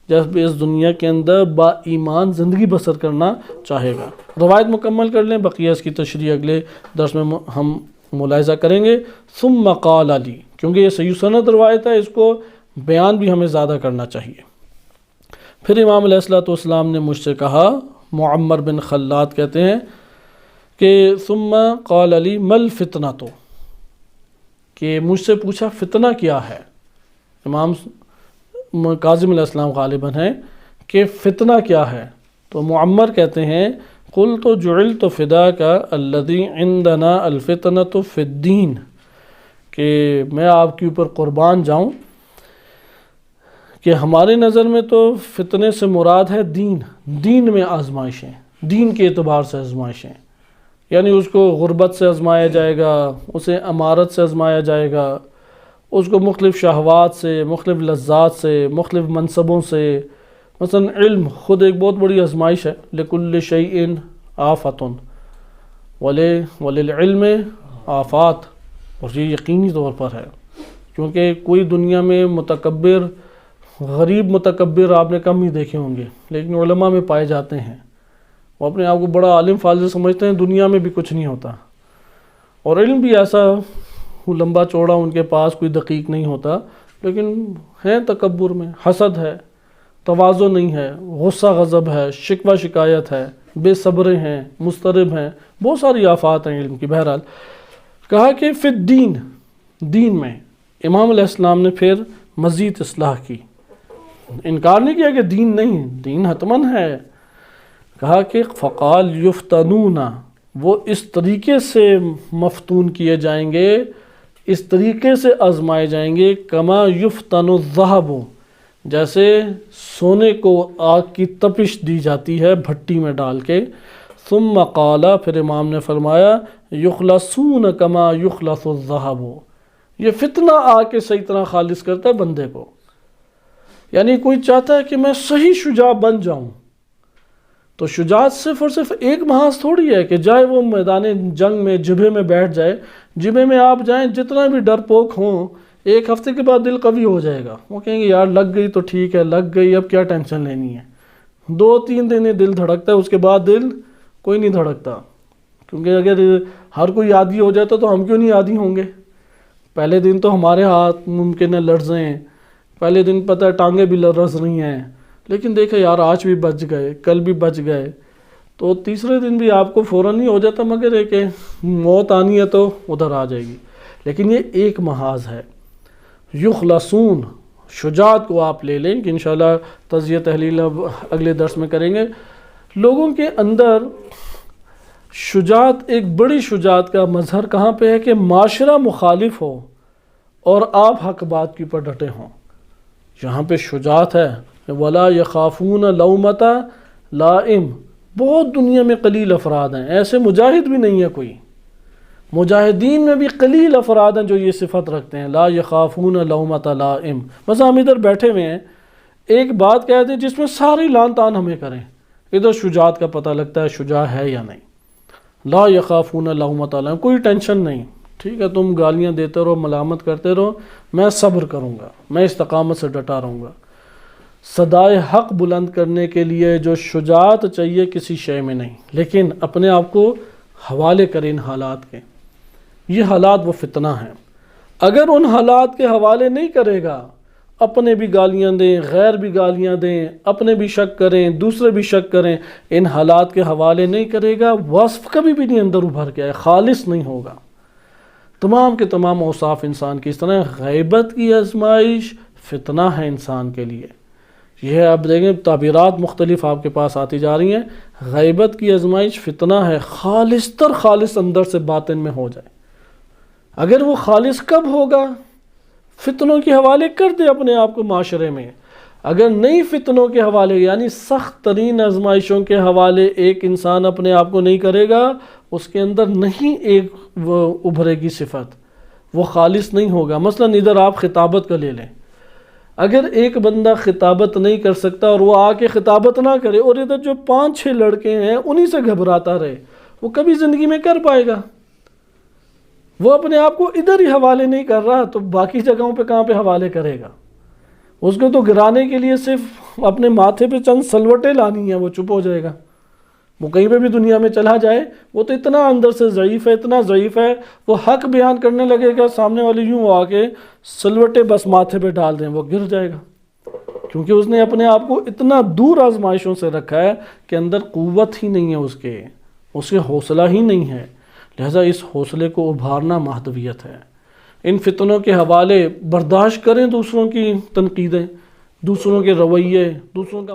جب اس دنیا کے اندر با ایمان زندگی بسر کرنا چاہے گا۔ روایت مکمل کر لیں، بقیہ اس کی تشریح اگلے درس میں ہم ملاحظہ کریں گے۔ ثم قال علی، کیونکہ یہ صحیح سند روایت ہے، اس کو بیان بھی ہمیں زیادہ کرنا چاہیے۔ پھر امام علیہ السلام نے مجھ سے کہا، معمر بن خلاد کہتے ہیں کہ ثم قال علی مل فتنہ، تو کہ مجھ سے پوچھا فتنہ کیا ہے۔ امام کاظم علیہ السلام غالباً ہے کہ فتنہ کیا ہے، تو معمر کہتے ہیں قلت جعلت فداک الذی عندنا الفتنۃ فی الدین، کہ میں آپ کے اوپر قربان جاؤں کہ ہماری نظر میں تو فتنے سے مراد ہے دین میں آزمائشیں، دین کے اعتبار سے آزمائشیں، یعنی اس کو غربت سے آزمایا جائے گا، اسے امارت سے آزمایا جائے گا، اس کو مختلف شہوات سے، مختلف لذات سے، مختلف منصبوں سے۔ مثلا علم خود ایک بہت بڑی آزمائش ہے، لکل شیء آفۃ وللعلم آفات، اور یہ یقینی طور پر ہے، کیونکہ کوئی دنیا میں متکبر، غریب متکبر آپ نے کم ہی دیکھے ہوں گے، لیکن علماء میں پائے جاتے ہیں۔ وہ اپنے آپ کو بڑا عالم فاضل سمجھتے ہیں، دنیا میں بھی کچھ نہیں ہوتا، اور علم بھی ایسا لمبا چوڑا ان کے پاس کوئی دقیق نہیں ہوتا، لیکن ہیں تکبر میں، حسد ہے، تواضع نہیں ہے، غصہ غضب ہے، شکوہ شکایت ہے، بے صبرے ہیں، مضطرب ہیں، بہت ساری آفات ہیں علم کی۔ بہرحال کہا کہ فی الدین، دین میں۔ امام علیہ السلام نے پھر مزید اصلاح کی، انکار نہیں کیا کہ دین نہیں، دین حتماً ہے۔ کہا کہ فقال یفتنون، وہ اس طریقے سے مفتون کیے جائیں گے، اس طریقے سے آزمائے جائیں گے، کما یفتن الذہب، جیسے سونے کو آگ کی تپش دی جاتی ہے بھٹی میں ڈال کے۔ ثم قال، پھر امام نے فرمایا، یخلصون کما یخلص الذہب، یہ فتنہ آ کے صحیح طرح خالص کرتا ہے بندے کو۔ یعنی کوئی چاہتا ہے کہ میں صحیح شجاع بن جاؤں، تو شجاعت صرف اور صرف ایک محاذ تھوڑی ہے کہ جائے وہ میدان جنگ میں جبہے میں بیٹھ جائے، جبہے میں آپ جائیں جتنا بھی ڈرپوک ہوں، ایک ہفتے کے بعد دل قوی ہو جائے گا، وہ کہیں گے یار لگ گئی تو ٹھیک ہے، لگ گئی اب کیا ٹینشن لینی ہے۔ 2-3 دن دل دھڑکتا ہے، اس کے بعد دل کوئی نہیں دھڑکتا، کیونکہ اگر ہر کوئی عادی ہو جاتا تو ہم کیوں نہیں عادی ہوں گے؟ پہلے دن تو ہمارے ہاتھ ممکن ہے لرزیں، پہلے دن پتہ ہے ٹانگیں بھی لرز رہی ہیں، لیکن دیکھیں یار آج بھی بچ گئے، کل بھی بچ گئے، تو تیسرے دن بھی آپ کو فوراً نہیں ہو جاتا، مگر ہے کہ موت آنی ہے تو ادھر آ جائے گی۔ لیکن یہ ایک محاذ ہے، یخلصون، شجاعت کو آپ لے لیں کہ انشاءاللہ تجزیہ تحلیل اب اگلے درس میں کریں گے۔ لوگوں کے اندر شجاعت، ایک بڑی شجاعت کا مظہر کہاں پہ ہے کہ معاشرہ مخالف ہو اور آپ حق بات کے اوپر ڈٹے ہوں، یہاں پہ شجاعت ہے۔ وَلَا يَخَافُونَ لَوْمَةَ لَائِمٍ، بہت دنیا میں قلیل افراد ہیں، ایسے مجاہد بھی نہیں ہے کوئی، مجاہدین میں بھی قلیل افراد ہیں جو یہ صفت رکھتے ہیں، لا يَخَافُونَ لَوْمَةَ لَائِمٍ۔ بس ہم ادھر بیٹھے ہوئے ہیں، ایک بات کہہ دیں جس میں ساری لان تان ہمیں کریں، ادھر شجاعت کا پتہ لگتا ہے شجاع ہے یا نہیں۔ لا يَخَافُونَ لَوْمَةَ لَائِمٍ، کوئی ٹینشن نہیں، ٹھیک ہے تم گالیاں دیتے رہو، ملامت کرتے رہو، میں صبر کروں گا، میں استقامت سے ڈٹا رہوں گا۔ صدائے حق بلند کرنے کے لیے جو شجاعت چاہیے کسی شے میں نہیں، لیکن اپنے آپ کو حوالے کریں ان حالات کے، یہ حالات وہ فتنہ ہیں۔ اگر ان حالات کے حوالے نہیں کرے گا، اپنے بھی گالیاں دیں، غیر بھی گالیاں دیں، اپنے بھی شک کریں، دوسرے بھی شک کریں، ان حالات کے حوالے نہیں کرے گا، وصف کبھی بھی نہیں اندر ابھر کے آئے، خالص نہیں ہوگا۔ تمام کے تمام اوصاف انسان کی اس طرح، غیبت کی آزمائش فتنہ ہے انسان کے لیے۔ یہ اب دیکھیں تعبیرات مختلف آپ کے پاس آتی جا رہی ہیں، غیبت کی آزمائش فتنہ ہے، خالص تر خالص اندر سے باطن میں ہو جائے۔ اگر وہ خالص کب ہوگا؟ فتنوں کے حوالے کر دے اپنے آپ کو معاشرے میں، اگر نئی فتنوں کے حوالے یعنی سخت ترین آزمائشوں کے حوالے ایک انسان اپنے آپ کو نہیں کرے گا، اس کے اندر نہیں ایک وہ ابھرے گی صفت، وہ خالص نہیں ہوگا۔ مثلا ادھر آپ خطابت کا لے لیں، اگر ایک بندہ خطابت نہیں کر سکتا اور وہ آ کے خطابت نہ کرے اور ادھر جو 5-6 لڑکے ہیں انہی سے گھبراتا رہے، وہ کبھی زندگی میں کر پائے گا؟ وہ اپنے آپ کو ادھر ہی حوالے نہیں کر رہا تو باقی جگہوں پہ کہاں پہ حوالے کرے گا؟ اس کو تو گرانے کے لیے صرف اپنے ماتھے پہ چند سلوٹیں لانی ہیں، وہ چپ ہو جائے گا۔ وہ کہیں پہ بھی دنیا میں چلا جائے، وہ تو اتنا اندر سے ضعیف ہے، اتنا ضعیف ہے، وہ حق بیان کرنے لگے گا، سامنے والے یوں آ کے سلوٹے بس ماتھے پہ ڈال دیں، وہ گر جائے گا، کیونکہ اس نے اپنے آپ کو اتنا دور آزمائشوں سے رکھا ہے کہ اندر قوت ہی نہیں ہے، اس کے حوصلہ ہی نہیں ہے۔ لہذا اس حوصلے کو ابھارنا مہدویت ہے۔ ان فتنوں کے حوالے برداشت کریں، دوسروں کی تنقیدیں، دوسروں کے رویے، دوسروں کا